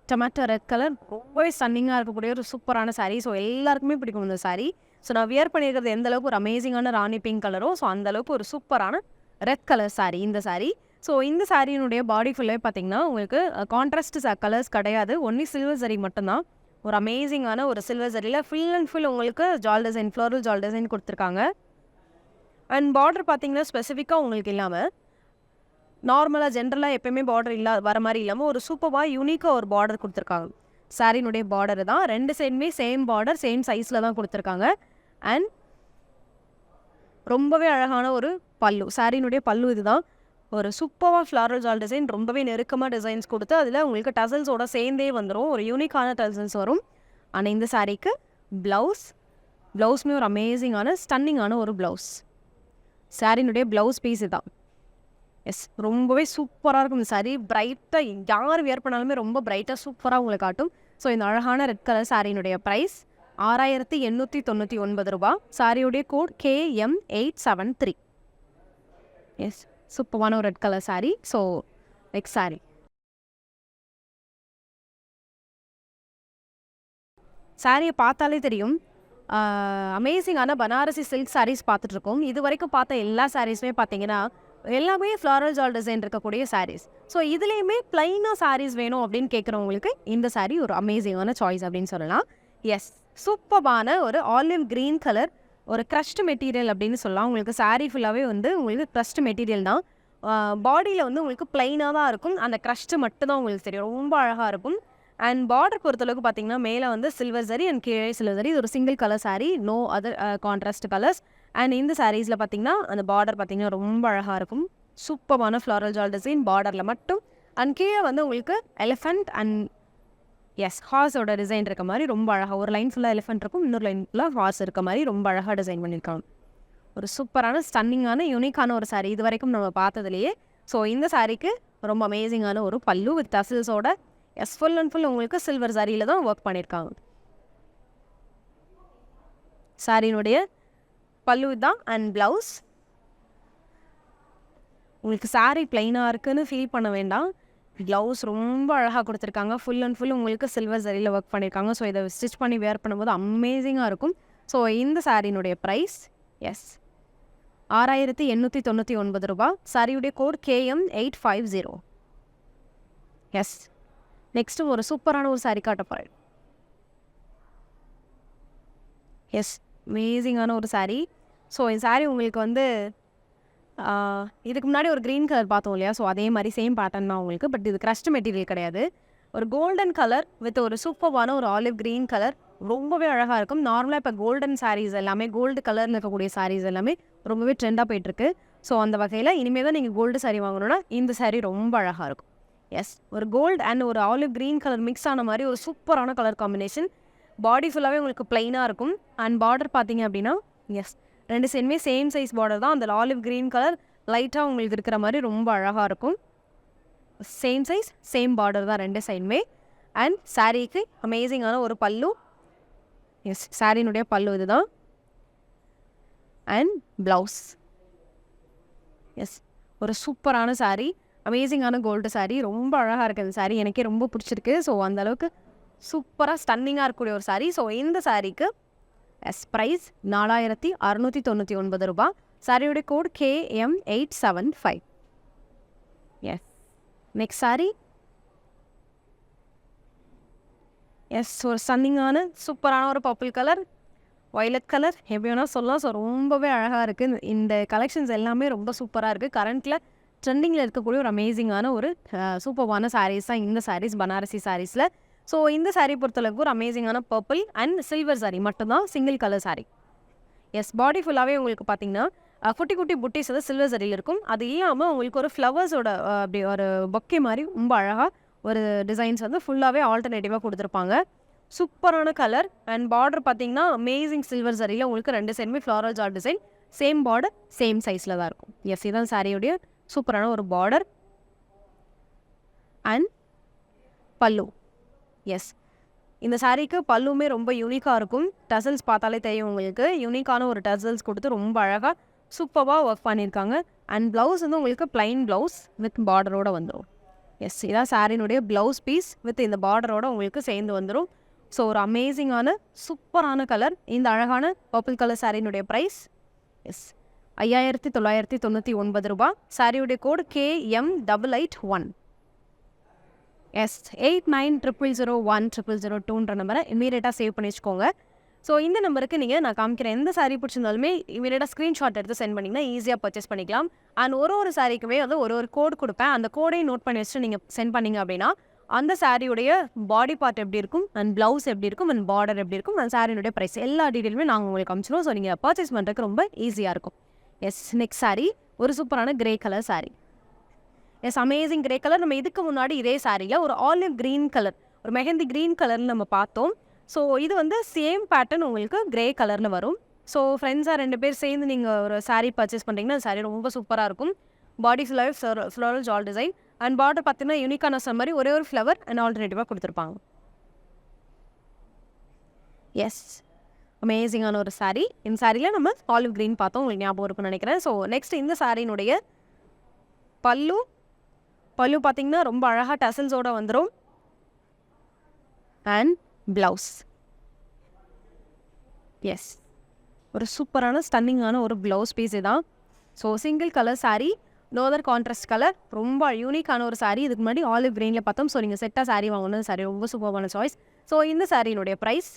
டொமேட்டோ ரெட் கலர் ரொம்பவே ஸ்டன்னிங்காக இருக்கக்கூடிய ஒரு சூப்பரான saree. ஸோ எல்லாருக்குமே பிடிக்கும் இந்த saree. ஸோ நான் வியர் பண்ணியிருக்கிறது எந்த அளவுக்கு ஒரு அமேசிங்கான ராணி பிங்க் கலரோ, ஸோ அந்த அளவுக்கு ஒரு சூப்பரான ரெட் கலர் saree இந்த saree. ஸோ இந்த சாரியினுடைய பாடி ஃபுல்லாக பார்த்தீங்கன்னா உங்களுக்கு கான்ட்ராஸ்ட் கலர்ஸ் கிடையாது, ஒன்லி சில்வர் ஜரி மட்டும்தான். ஒரு அமேசிங்கான ஒரு சில்வர் ஜரியில் ஃபுல் அண்ட் ஃபுல் உங்களுக்கு ஜால் டிசைன், ஃப்ளோரல் ஜால் டிசைன் கொடுத்துருக்காங்க. அண்ட் பார்டர் பார்த்தீங்கன்னா ஸ்பெசிஃபிக்காக உங்களுக்கு இல்லாமல் நார்மலாக ஜென்ரலாக எப்பயுமே பார்டர் வர மாதிரி இல்லாமல் ஒரு சூப்பராக யூனிக்காக ஒரு பார்டர் கொடுத்துருக்காங்க. சாரினுடைய பார்டர் தான், ரெண்டு சைடுமே சேம் பார்டர், சேம் சைஸில் தான் கொடுத்துருக்காங்க. அண்ட் ரொம்பவே அழகான ஒரு பல்லு, சாரினுடைய பல்லு இதுதான். ஒரு சூப்பராக ஃப்ளாரல் ஜால் டிசைன், ரொம்பவே நெருக்கமாக டிசைன்ஸ் கொடுத்து அதில் உங்களுக்கு டசல்ஸோட சேர்ந்தே வந்துடும், ஒரு யூனிக்கான டசல்ஸ் வரும். ஆனால் இந்த சாரீக்கு ப்ளவுஸுமே ஒரு அமேசிங்கான ஸ்டன்னிங்கான ஒரு ப்ளவுஸ். சாரினுடைய ப்ளவுஸ் பீஸ் இதுதான். எஸ், ரொம்பவே சூப்பராக இருக்கும் இந்த சாரீ. பிரைட்டாக யார் வியர் பண்ணாலுமே ரொம்ப பிரைட்டாக சூப்பராக உங்களுக்கு காட்டும். ஸோ இந்த அழகான ரெட் கலர் சாரியினுடைய ப்ரைஸ் 6899 ரூபா. சாரியுடைய கோட் KM873. எஸ், சூப்பரான ஒரு red colour sari. So next sari, சாரியை பார்த்தாலே தெரியும் அமேசிங்கான பனாரசி சில்க் சாரீஸ் பார்த்துட்ருக்கோம். இது வரைக்கும் பார்த்த எல்லா சாரீஸுமே பார்த்தீங்கன்னா எல்லாமே ஃப்ளாரல் ஜால் டிசைன் இருக்கக்கூடிய சாரீஸ். ஸோ இதுலேயுமே பிளைனாக சாரீஸ் வேணும் அப்படின்னு கேட்குறவங்களுக்கு இந்த சாரீ ஒரு அமேசிங்கான சாய்ஸ் அப்படின்னு சொல்லலாம். எஸ், சூப்பரான ஒரு ஆலிவ் க்ரீன் கலர் ஒரு க்ரஷ்டு மெட்டீரியல் அப்படின்னு சொல்லலாம். உங்களுக்கு சாரீ ஃபுல்லாகவே வந்து உங்களுக்கு க்ரஷ்டு மெட்டீரியல் தான். பாடியில் வந்து உங்களுக்கு பிளைனாக தான் இருக்கும், அந்த க்ரஷ்டு மட்டும் தான் உங்களுக்கு தெரியும், ரொம்ப அழகாக இருக்கும். அண்ட் பார்டர் பொறுத்தளவுக்கு பார்த்தீங்கன்னா மேலே வந்து சில்வர் சரி அண்ட் கீழே சில்வர் சரி. இது ஒரு single colour sari, no other contrast colours. And இந்த சாரீஸில் பார்த்தீங்கன்னா அந்த பார்டர் பார்த்தீங்கன்னா ரொம்ப அழகாக இருக்கும், சூப்பரான ஃப்ளாரல் ஜால் டிசைன் பார்டரில் மட்டும். அண்ட் கீழே வந்து உங்களுக்கு எலிஃபண்ட் அண்ட் எஸ் ஹார்ஸோட டிசைன் இருக்க மாதிரி ரொம்ப அழகாக, ஒரு லைன் ஃபுல்லாக எலிஃபண்ட் இருக்கும், இன்னொரு லைன் ஃபுல்லாக ஹார்ஸ் இருக்க மாதிரி ரொம்ப அழகாக டிசைன் பண்ணியிருக்காங்க. ஒரு சூப்பரான ஸ்டன்னிங்கான யூனிக்கான ஒரு சாரீ இது வரைக்கும் நம்ம பார்த்ததுலேயே. ஸோ இந்த சாரீக்கு ரொம்ப அமேசிங்கான ஒரு பல்லு வித் டசில்ஸோட, எஸ் ஃபுல் அண்ட் ஃபுல் உங்களுக்கு சில்வர் சாரியில் தான் ஒர்க் பண்ணியிருக்காங்க. சாரியினுடைய பல்லு தான் அண்ட் ப்ளவுஸ். உங்களுக்கு சாரீ பிளைனாக இருக்குன்னு ஃபீல் பண்ண வேண்டாம், ப்ளவுஸ் ரொம்ப அழகாக கொடுத்துருக்காங்க, ஃபுல் அண்ட் ஃபுல் உங்களுக்கு சில்வர் சரியில் ஒர்க் பண்ணியிருக்காங்க. ஸோ இதை ஸ்டிச் பண்ணி வேர் பண்ணும்போது அமேசிங்காக இருக்கும். ஸோ இந்த சாரியினுடைய ப்ரைஸ் எஸ் 6899 ரூபா. சாரியுடைய கோட் KM850. எஸ், நெக்ஸ்ட்டு ஒரு சூப்பரான ஒரு சாரீ காட்டப்போகிறேன். எஸ், அமேசிங்கான ஒரு சாரீ. ஸோ இந்த சாரீ உங்களுக்கு வந்து இதுக்கு முன்னாடி ஒரு க்ரீன் கலர் பார்த்தோம் இல்லையா, ஸோ அதே மாதிரி சேம் பேட்டர்ன் தான் உங்களுக்கு. பட் இது க்ரஷ்டு மெட்டீரியல் கிடையாது, ஒரு கோல்டன் கலர் வித் ஒரு சூப்பரான ஒரு ஆலிவ் க்ரீன் கலர், ரொம்பவே அழகாக இருக்கும். நார்மலாக இப்போ கோல்டன் சாரீஸ் எல்லாமே, கோல்டு கலரில் இருக்கக்கூடிய சாரீஸ் எல்லாமே ரொம்பவே ட்ரெண்டாக போயிட்டுருக்கு. ஸோ அந்த வகையில் இனிமேல் தான் நீங்கள் கோல்டு சாரீ வாங்கணுன்னா இந்த சாரீ ரொம்ப அழகாக இருக்கும். எஸ், ஒரு கோல்டு அண்ட் ஒரு ஆலிவ் க்ரீன் கலர் மிக்ஸ் ஆன மாதிரி ஒரு சூப்பரான கலர் காம்பினேஷன். பாடி ஃபுல்லாகவே உங்களுக்கு பிளைனாக இருக்கும். அண்ட் பார்டர் பார்த்தீங்க அப்படின்னா எஸ் ரெண்டு சைடுமே சேம் சைஸ் பார்டர் தான். அந்த ஆலிவ் க்ரீன் கலர் லைட்டாக உங்களுக்கு இருக்கிற மாதிரி ரொம்ப அழகாக இருக்கும். சேம் சைஸ் சேம் பார்டர் தான் ரெண்டு சைடுமே. அண்ட் சாரீக்கு அமேசிங்கான ஒரு பல்லு. எஸ், சாரியினுடைய பல்லு இதுதான். And blouse. எஸ், ஒரு சூப்பரான சாரீ, அமேசிங்கான கோல்டு சாரீ, ரொம்ப அழகாக இருக்குது இந்த சாரீ, எனக்கே ரொம்ப பிடிச்சிருக்கு. ஸோ அந்தளவுக்கு சூப்பராக ஸ்டன்னிங்காக இருக்கக்கூடிய ஒரு சாரீ. ஸோ இந்த சாரீக்கு எஸ் ப்ரைஸ் 4699 ரூபா. சாரியோடைய code KM875. Yes, next sari yes ஒரு ஸ்டன்னிங்கான சூப்பரான ஒரு பர்பிள் கலர், வயலட் கலர், எப்படி வேணால் சொல்லலாம். ஸோ ரொம்பவே அழகாக இருக்குது. இந்த கலெக்ஷன்ஸ் எல்லாமே ரொம்ப சூப்பராக இருக்குது. கரண்ட்டில் ட்ரெண்டிங்கில் இருக்கக்கூடிய ஒரு அமேசிங்கான ஒரு சூப்பரான சாரீஸ் தான் இந்த சாரீஸ், பனாரசி சாரீஸில். ஸோ இந்த சாரீ பொறுத்தளவுக்கு ஒரு அமேசிங்கான பர்பிள் அண்ட் சில்வர் சாரீ மட்டும்தான், சிங்கிள் கலர் சாரீ. எஸ், பாடி ஃபுல்லாகவே உங்களுக்கு பார்த்தீங்கன்னா குட்டி குட்டி புட்டிஸ் வந்து சில்வர் சரியில் இருக்கும். அது இல்லாமல் உங்களுக்கு ஒரு ஃப்ளவர்ஸோட அப்படி ஒரு பொக்கே மாதிரி ரொம்ப அழகாக ஒரு டிசைன்ஸ் வந்து ஃபுல்லாகவே ஆல்டர்னேட்டிவாக கொடுத்துருப்பாங்க. சூப்பரான கலர். அண்ட் பார்டர் பார்த்தீங்கன்னா அமேசிங் சில்வர் சரியில் உங்களுக்கு ரெண்டு சைடுமே floral jaal design, same border same சைஸில் தான் இருக்கும். எஸ், இதுதான் சாரியுடைய சூப்பரான ஒரு பார்டர் அண்ட் பல்லு. எஸ், இந்த சாரீக்கு பல்லுமே ரொம்ப யூனிக்காக இருக்கும். டசல்ஸ் பார்த்தாலே தெரியும் உங்களுக்கு, யூனிக்கான ஒரு டசல்ஸ் கொடுத்து ரொம்ப அழகாக சூப்பராக ஒர்க் பண்ணியிருக்காங்க. அண்ட் ப்ளவுஸ் வந்து உங்களுக்கு பிளைன் ப்ளவுஸ் வித் பார்டரோடு வந்துடும். எஸ், இதான் சாரினுடைய ப்ளவுஸ் பீஸ் வித் இந்த பார்டரோட உங்களுக்கு சேர்ந்து வந்துடும். ஸோ ஒரு அமேசிங்கான சூப்பரான கலர். இந்த அழகான பர்பிள் கலர் சாரினுடைய ப்ரைஸ் எஸ் 5999 ரூபா. சாரியுடைய கோடு KM881. எஸ் 8900010002ன்ற நம்பரை இமீடியட்டாக சேவ் பண்ணி வச்சுக்கோங்க. ஸோ இந்த நம்பருக்கு நீங்கள் நான் காமிக்கிற எந்த சாரீ பிடிச்சிருந்தாலுமே இமீடியட்டாக ஸ்க்ரீன்ஷாட் எடுத்து சென்ட் பண்ணிங்கன்னா ஈஸியாக பர்ச்சேஸ் பண்ணிக்கலாம். அண்ட் ஒரு சாரீக்குமே வந்து ஒரு கோடு கொடுப்பேன். அந்த கோடையும் நோட் பண்ணி வச்சுட்டு நீங்கள் சென்ட் பண்ணிங்க அப்படின்னா அந்த சாரியுடைய பாடி பார்ட் எப்படி இருக்கும் அண்ட் ப்ளவுஸ் எப்படி இருக்கும் அண்ட் பார்டர் எப்படி இருக்கும் அண்ட் சாரியுடைய ப்ரைஸ் எல்லா டீட்டெயிலுமே நாங்கள் உங்களுக்கு அனுப்பிச்சிடுவோம். ஸோ நீங்கள் பர்ச்சேஸ் பண்ணுறதுக்கு ரொம்ப ஈஸியாக இருக்கும். எஸ், நெக்ஸ்ட் சாரீ ஒரு சூப்பரான grey colour sari. Yes, amazing grey colour. நம்ம இதுக்கு முன்னாடி இதே சாரியில் ஒரு ஆலிவ் க்ரீன் கலர், ஒரு மெஹந்தி க்ரீன் கலர்னு நம்ம பார்த்தோம். ஸோ இது வந்து சேம் பேட்டர்ன் உங்களுக்கு கிரே கலரில் வரும். ஸோ ஃப்ரெண்ட்ஸாக 2 பேர் சேர்ந்து நீங்கள் ஒரு சாரீ பர்ச்சேஸ் பண்ணிங்கன்னா அந்த சாரீ ரொம்ப சூப்பராக இருக்கும். பாடி ஃபுல்லாகவே floral jaal design and border பார்த்தீங்கன்னா யூனிக்கான சொன்ன மாதிரி ஒரே ஒரு ஃப்ளவர் அண்ட் ஆல்டர்னேட்டிவாக கொடுத்துருப்பாங்க. எஸ், அமேசிங்கான ஒரு சாரீ. இந்த சாரியில் நம்ம ஆலிவ் க்ரீன் பார்த்தோம், உங்களுக்கு ஞாபகம் இருக்குன்னு நினைக்கிறேன். ஸோ நெக்ஸ்ட் இந்த சாரியினுடைய பல்லு பார்த்தீங்கன்னா ரொம்ப அழகாக டசல்ஸோடு வந்துடும். அண்ட் ப்ளவுஸ் எஸ், ஒரு சூப்பரான ஸ்டன்னிங்கான ஒரு ப்ளவுஸ் பீஸ் தான். So single colour sari, no other contrast colour, ரொம்ப யூனிக்கான ஒரு சாரீ. இதுக்கு முன்னாடி ஆலிவ் கிரீனில் பார்த்தோம். ஸோ நீங்கள் செட்டாக சாரீ வாங்கணும், சாரீ ரொம்ப சூப்பரான சாய்ஸ். ஸோ இந்த சாரியினுடைய ப்ரைஸ்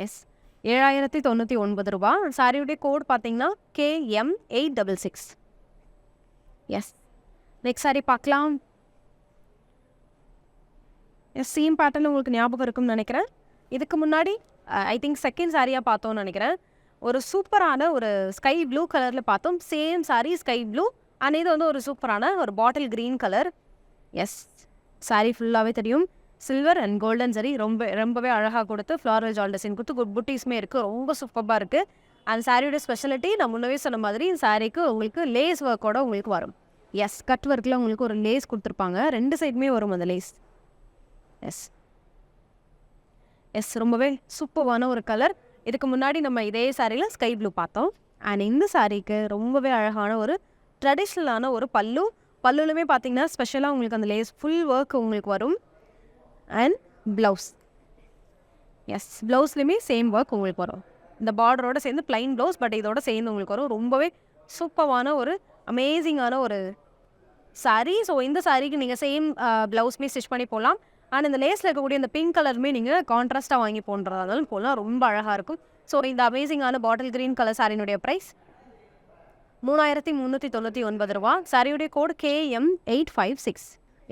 எஸ் 7099 ரூபா. சாரியுடைய கோட் பார்த்தீங்கன்னா KM866. எஸ், நெக்ஸ்ட் சாரீ பார்க்கலாம். எஸ், சேம் பேட்டர்ன் உங்களுக்கு ஞாபகம் இருக்கும்னு நினைக்கிறேன். இதுக்கு முன்னாடி ஐ திங்க் செகண்ட் சாரியாக பார்த்தோம்னு நினைக்கிறேன். ஒரு சூப்பரான ஒரு ஸ்கை ப்ளூ கலரில் பார்த்தோம். Same sari sky blue and இது வந்து ஒரு சூப்பரான ஒரு bottle green colour. Yes, sari ஃபுல்லாகவே தெரியும் சில்வர் அண்ட் கோல்டன் சரி ரொம்பவே அழகாக கொடுத்து ஃப்ளாரல் ஜால் டிசைன் கொடுத்து குட் புட்டிஸுமே இருக்குது. ரொம்ப சூப்பராக இருக்குது. அந்த சாரியோட ஸ்பெஷாலிட்டி நான் முன்னவே சொன்ன மாதிரி இந்த சாரீக்கு உங்களுக்கு லேஸ் ஒர்க்கோட உங்களுக்கு வரும். எஸ், கட் ஒர்க்கில் உங்களுக்கு ஒரு லேஸ் கொடுத்துருப்பாங்க. 2 சைடுமே வரும் அந்த லேஸ். எஸ் எஸ், ரொம்பவே சூப்பரான ஒரு கலர். இதுக்கு முன்னாடி நம்ம இதே சாரியில் ஸ்கை ப்ளூ பார்த்தோம். அண்ட் இந்த சாரீக்கு ரொம்பவே அழகான ஒரு ட்ரெடிஷ்னலான ஒரு பல்லுலுமே பார்த்தீங்கன்னா ஸ்பெஷலாக உங்களுக்கு அந்த லேஸ் ஃபுல் ஒர்க் உங்களுக்கு வரும். அண்ட் ப்ளவுஸ் எஸ், ப்ளவுஸ்லையுமே சேம் ஒர்க் உங்களுக்கு வரும். இந்த பார்டரோட சேர்ந்து பிளைன் ப்ளவுஸ், பட் இதோட சேர்ந்து உங்களுக்கு வரும். ரொம்பவே சூப்பரான ஒரு அமேசிங்கான ஒரு சாரீ. ஸோ இந்த சாரீக்கு நீங்கள் சேம் ப்ளவுஸ்மே ஸ்டிச் பண்ணி போகலாம். அண்ட் இந்த லேஸில் இருக்கக்கூடிய இந்த பிங்க் கலருமே நீங்கள் கான்ட்ராஸ்ட்டாக வாங்கி போன்றதாலும் போகலாம். ரொம்ப அழகாக இருக்கும். ஸோ இந்த அமேசிங்கான பாட்டில் க்ரீன் கலர் சாரியினுடைய ப்ரைஸ் 3399 ரூபா. சாரியுடைய கோடு KM856.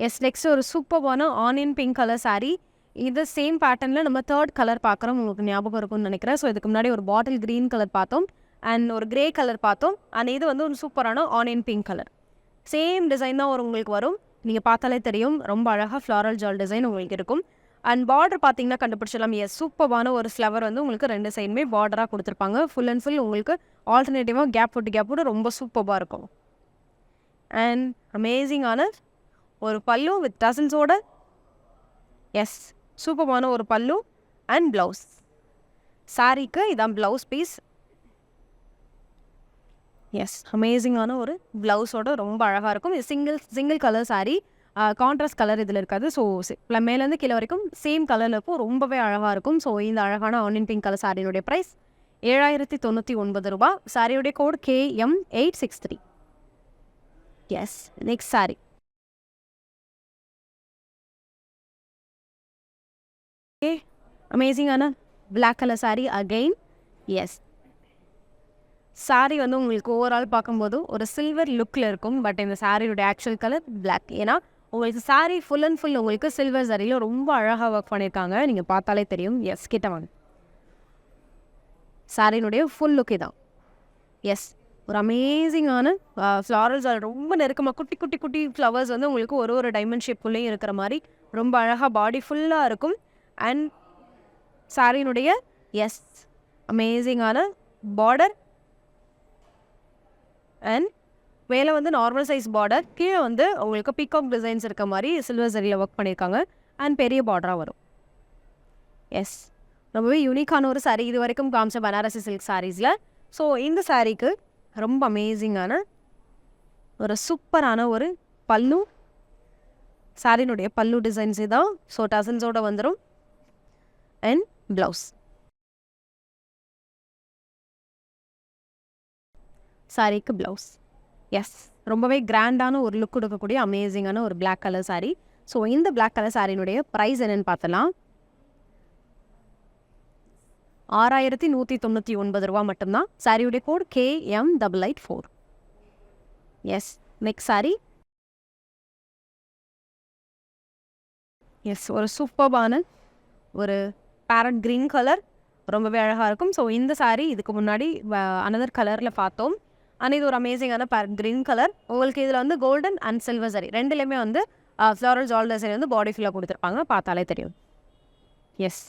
எஸ், நெக்ஸ்ட் ஒரு சூப்பரான ஆனியன் பிங்க் கலர் சாரீ. இது சேம் பேட்டர்னில் நம்ம 3rd கலர் பார்க்குறோம், உங்களுக்கு ஞாபகம் இருக்கும்னு நினைக்கிறேன். ஸோ இதுக்கு முன்னாடி ஒரு பாட்டில் க்ரீன் கலர் பார்த்தோம் அண்ட் ஒரு கிரே கலர் பார்த்தோம். அண்ட் இது வந்து ஒரு சூப்பரான onion pink colour. Same design தான் உங்களுக்கு வரும். நீங்கள் பார்த்தாலே தெரியும் ரொம்ப அழகாக ஃப்ளாரல் ஜால் டிசைன் உங்களுக்கு இருக்கும். அண்ட் பார்டர் பார்த்தீங்கன்னா கண்டுபிடிச்சிடலாம். எஸ், சூப்பரான ஒரு ஃப்ளவர் வந்து உங்களுக்கு 2 சைடுமே பார்டராக கொடுத்துருப்பாங்க. ஃபுல் அண்ட் ஃபுல் உங்களுக்கு ஆல்டர்னேட்டிவாக கேப் விட்டு ரொம்ப சூப்பராக இருக்கும். அண்ட் அமேசிங்கான ஒரு பல்லு வித் டசல்ஸோட. எஸ், சூப்பரான ஒரு பல்லு அண்ட் ப்ளவுஸ். சாரீக்கு இதான் ப்ளவுஸ் பீஸ். எஸ், அமேசிங்கான ஒரு ப்ளவுஸோட ரொம்ப அழகாக இருக்கும். இது single colour sari, contrast colour இதில் இருக்காது. ஸோ மேலேருந்து கீழே வரைக்கும் சேம் கலரில் இருக்கும். ரொம்பவே அழகாக இருக்கும். ஸோ இந்த அழகான ஆனியன் பிங்க் கலர் சாரியுடைய ப்ரைஸ் 7099 ரூபா. சாரியுடைய code KM863. Yes, next sari. அமேசிங்கான black colour sari again. Yes, sari வந்து உங்களுக்கு ஓவரால் பார்க்கும்போது ஒரு சில்வர் லுக்கில் இருக்கும். பட் இந்த சாரியோட ஆக்சுவல் கலர் பிளாக். ஏன்னா உங்களுக்கு சாரீ ஃபுல் அண்ட் ஃபுல் உங்களுக்கு சில்வர் சாரியில் ரொம்ப அழகாக ஒர்க் பண்ணியிருக்காங்க. நீங்கள் பார்த்தாலே தெரியும். எஸ், கிட்ட வாங்க. சாரியினுடைய ஃபுல் லுக் இதான். எஸ், ஒரு அமேசிங்கான ஃப்ளாரல்ஸ் ரொம்ப நெருக்கமாக குட்டி குட்டி குட்டி ஃப்ளவர்ஸ் வந்து உங்களுக்கு ஒரு டைமண்ட் ஷேப்புள்ளேயும் இருக்கிற மாதிரி ரொம்ப அழகாக பாடி ஃபுல்லாக இருக்கும். அண்ட் சாரியினுடைய எஸ் அமேசிங்கான பார்டர் அண்ட் மேலே வந்து நார்மல் சைஸ் பார்டர், கீழே வந்து உங்களுக்கு பீகாக் டிசைன்ஸ் இருக்க மாதிரி சில்வர் சரியில் ஒர்க் பண்ணியிருக்காங்க. அண்ட் பெரிய பார்டராக வரும். எஸ், ரொம்பவே யூனிக்கான ஒரு சாரீ. இது வரைக்கும் காமிச்ச பனாரசி சில்க் சாரீஸில். ஸோ இந்த சாரீக்கு ரொம்ப அமேசிங்கான ஒரு சூப்பரான ஒரு பல்லு சாரினுடைய பல்லு டிசைன்ஸ் இதான். ஸோ டசன்ஸோட வந்துடும். And blouse. சாரிக்கு ப்ளவுஸ். எஸ், ரொம்பவே கிராண்டான ஒரு லுக் கொடுக்கக்கூடிய அமேசிங்கான ஒரு பிளாக் கலர் சாரி. ஸோ இந்த பிளாக் கலர் சாரினுடைய ப்ரைஸ் என்னென்னு பார்த்தலாம். 6199 ரூபா மட்டும்தான். சாரியுடைய code KM884. Yes, next sari. Yes, ஒரு சூப்பர்பான ஒரு பேரட் க்ரீன் கலர், ரொம்பவே அழகாக இருக்கும். ஸோ இந்த சாரி இதுக்கு முன்னாடி அனதர் கலரில் பார்த்தோம். ஆனால் இது ஒரு அமேசிங்கான பேரட் க்ரீன் கலர். உங்களுக்கு இதில் வந்து கோல்டன் அண்ட் சில்வர் சாரி ரெண்டுலேயுமே வந்து ஃப்ளாரல் ஜால் டிசைன் வந்து பாடி ஃபுல்லாக கொடுத்துருப்பாங்க, பார்த்தாலே தெரியும். எஸ்,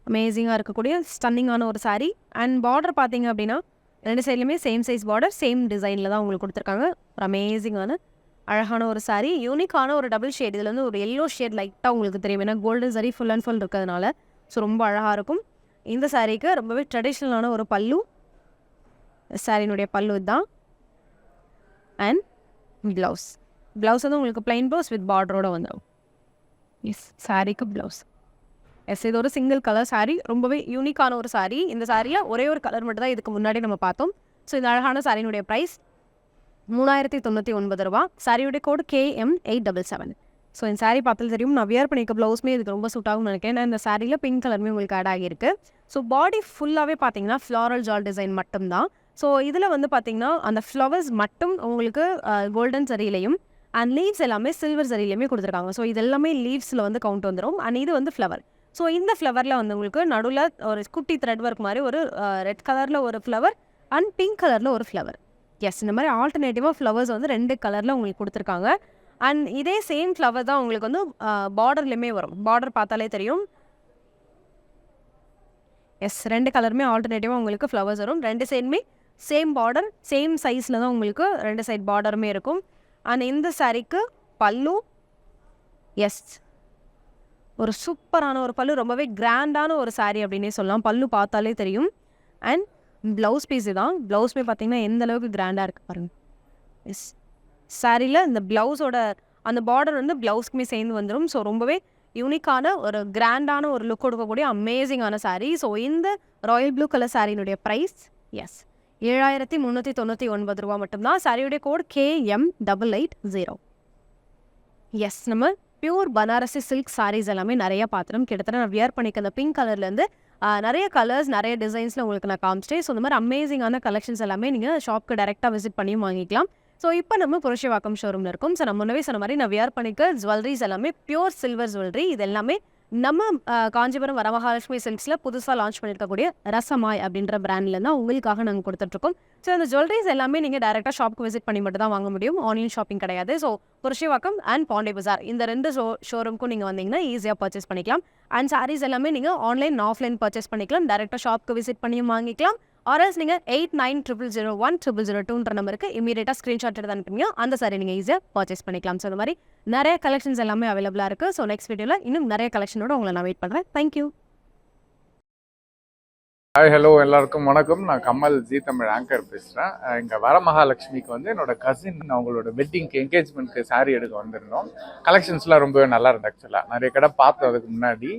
அமேசிங்காக இருக்கக்கூடிய ஸ்டன்னிங்கான ஒரு சாரி. அண்ட் பார்டர் பார்த்தீங்க அப்படின்னா ரெண்டு சைட்லையுமே சேம் சைஸ் பார்டர், சேம் டிசைனில் தான் உங்களுக்கு கொடுத்துருக்காங்க. ஒரு அமேசிங்கான அழகான ஒரு சாரி, யூனிக்கான ஒரு டபுள் ஷேட். இதில் வந்து ஒரு எல்லோ ஷேட் லைட்டாக உங்களுக்கு தெரியும், ஏன்னா golden sorry full and full இருக்கிறதுனால. ஸோ ரொம்ப அழகாக இருக்கும். இந்த சாரீக்கு ரொம்பவே ட்ரெடிஷ்னலான ஒரு பல்லு. சாரினுடைய பல்லு தான். And blouse. ப்ளவுஸ் வந்து உங்களுக்கு பிளைன் ப்ளவுஸ் வித் பார்டரோட வந்துடும். எஸ், சாரிக்கு ப்ளவுஸ். எஸ், இது ஒரு சிங்கிள் கலர் சாரி, ரொம்பவே யூனிக்கான ஒரு சாரி. இந்த சாரியில் ஒரே ஒரு கலர் மட்டும் தான் இதுக்கு முன்னாடி நம்ம பார்த்தோம். ஸோ இந்த அழகான சாரினுடைய ப்ரைஸ் 3099 ரூபா. சாரியுடைய கோடு KM877. ஸோ இந்த சாரி பார்த்தாலும் தெரியும், நான் வியர் பண்ணிக்க ப்ளவுஸுமே இதுக்கு ரொம்ப சூட் ஆகும்னு நினைக்கிறேன். ஏன்னா இந்த சாரியில் பிங்க் கலருமே உங்களுக்கு ஆட் ஆகியிருக்கு. ஸோ பாடி ஃபுல்லாகவே பார்த்தீங்கன்னா ஃப்ளாரல் ஜால் டிசைன் மட்டும்தான். ஸோ இதில் வந்து பார்த்தீங்கன்னா அந்த ஃப்ளவர்ஸ் மட்டும் உங்களுக்கு கோல்டன் சரியிலையும் அண்ட் லீவ்ஸ் எல்லாமே சில்வர் சரியிலையுமே கொடுத்துருக்காங்க. ஸோ இது எல்லாமே லீவ்ஸில் வந்து கவுண்ட் வந்துடும். அண்ட் இது வந்து ஃப்ளவர். ஸோ இந்த ஃப்ளவரில் வந்து உங்களுக்கு நடுவில் ஒரு குட்டி த்ரெட் ஒர்க் மாதிரி ஒரு ரெட் கலரில் ஒரு ஃப்ளவர் அண்ட் பிங்க் கலரில் ஒரு ஃப்ளவர். எஸ், இந்த மாதிரி ஆல்டர்னேட்டிவாக ஃப்ளவர்ஸ் வந்து 2 கலரில் உங்களுக்கு கொடுத்துருக்காங்க. அண்ட் இதே சேம் ஃப்ளவர் தான் உங்களுக்கு வந்து பார்டர்லையுமே வரும். பார்டர் பார்த்தாலே தெரியும். எஸ், 2 கலருமே ஆல்டர்னேட்டிவாக உங்களுக்கு ஃப்ளவர்ஸ் வரும். 2 சைடுமே சேம் பார்டர், சேம் சைஸில் தான் உங்களுக்கு 2 சைட் பார்டருமே இருக்கும். அண்ட் இந்த சாரிக்கு பல்லு. எஸ், ஒரு சூப்பரான ஒரு பல்லு, ரொம்பவே கிராண்டான ஒரு சாரி அப்படின்னே சொல்லலாம். பல்லு பார்த்தாலே தெரியும். அண்ட் ப்ளவுஸ் பீஸு தான். ப்ளவுஸுமே பார்த்தீங்கன்னா எந்த அளவுக்கு கிராண்டாக இருக்குது பாருங்கள். எஸ், சாரியில் இந்த ப்ளவுஸோட அந்த பார்டர் வந்து ப்ளவுஸ்க்குமே சேர்ந்து வந்துடும். ஸோ ரொம்பவே யூனிக்கான ஒரு கிராண்டான ஒரு லுக் கொடுக்கக்கூடிய அமேசிங்கான சாரி. ஸோ இந்த ராயல் ப்ளூ கலர் சாரியினுடைய ப்ரைஸ் எஸ் 7399 ரூபா மட்டும்தான். சாரியுடைய கோட் KM880. எஸ், நம்ம பியூர் பனாரசி சில்க் சாரீஸ் எல்லாமே நிறைய பார்த்துடும். கிட்டத்தட்ட நான் வியர் பண்ணிக்க அந்த பிங்க் கலர்லேருந்து நிறைய கலர்ஸ், நிறைய டிசைன்ஸில் உங்களுக்கு நான் காமிச்சிட்டேன். ஸோ இந்த மாதிரி அமேசிங்கான கலெக்ஷன்ஸ் எல்லாமே நீங்கள் ஷாப்க்கு டேரெக்டாக விசிட் பண்ணியும் வாங்கிக்கலாம். ஸோ இப்போ நம்ம புரட்சிவாக்கம் ஷோரூமில் இருக்கும். ஸோ நம்ம முன்னவே சொன்ன மாதிரி நான் வியர் பண்ணிக்க ஜுவல்லரிஸ் எல்லாமே பியூர் சில்வர் ஜுவல்லரி. இது எல்லாமே நம்ம காஞ்சிபுரம் வரமகாலட்சுமி சில்க்ஸில் புதுசாக லான்ச் பண்ணியிருக்கக்கூடிய ரசமாய் அப்படின்ற பிராண்ட்லேருந்து தான் உங்களுக்காக நாங்கள் கொடுத்துட்ருக்கோம். ஸோ இந்த ஜுவல்லரிஸ் எல்லாமே நீங்கள் டேரெக்டாக ஷாப்புக்கு விசிட் பண்ணி மட்டும் தான் வாங்க முடியும். ஆன்லைன் ஷாப்பிங் கிடையாது. ஸோ புரட்சிவாக்கம் அண்ட் பாண்டே பஜார் இந்த 2 ஷோரூமுக்கும் நீங்கள் வந்தீங்கன்னா ஈஸியாக பர்ச்சேஸ் பண்ணிக்கலாம். அண்ட் சாரீஸ் எல்லாமே நீங்கள் ஆன்லைன் ஆஃப்லைன் பர்ச்சேஸ் பண்ணிக்கலாம். டேரெக்டாக ஷாப்புக்கு விசிட் பண்ணியும் வாங்கிக்கலாம். ஆர்எல்ஸ் நீங்கள் 8900010002 நம்பருக்கு இமீடியட்டாக ஸ்க்ரீன்ஷாட் எடுத்து அனுப்புங்க. அந்த சாரி நீங்கள் ஈஸியாக பர்ச்சேஸ் பண்ணிக்கலாம். ஸோ இந்த மாதிரி நிறைய கலெக்ஷன்ஸ் எல்லாமே அவைலபிளாக இருக்குது. ஸோ நெக்ஸ்ட் வீடியோவில் இன்னும் நிறைய கலெக்ஷனோட உங்களை நான் வெயிட் பண்ணுறேன். தேங்க்யூ. ஹாய், ஹலோ, எல்லாருக்கும் வணக்கம். நான் கமல் ஜி தமிழ் ஆங்கர் பேசுகிறேன். இங்கே வரமகாலட்சுமிக்கு வந்து என்னோட கசின் அவங்களோட வெட்டிங்க்கு என்கேஜ்மெண்ட்க்கு சாரீ எடுக்க வந்திருந்தோம். கலெக்ஷன்ஸ்லாம் ரொம்பவே நல்லா இருந்தது. ஆக்சுவலாக நிறைய கடை பார்த்தோம் அதுக்கு முன்னாடி.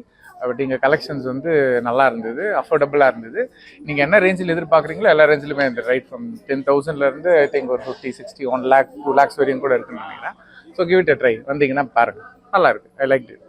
பட் இங்கே கலெக்ஷன்ஸ் வந்து நல்லா இருந்தது, அஃபோர்டபுளாக இருந்தது. நீங்கள் என்ன ரேஞ்சில் எதிர்பார்க்குறீங்களோ எல்லா ரேஞ்சிலுமே இந்த ரைட் ஃப்ரம் 10,000லேருந்து ஐ திங்க் ஒரு 50, 60, 1 lakh 2 lakhs வரையும் கூட இருக்குன்னு நினைக்கிறேன். So give it a try. வந்தீங்கன்னா பாருங்கள், நல்லா இருக்குது. I like it.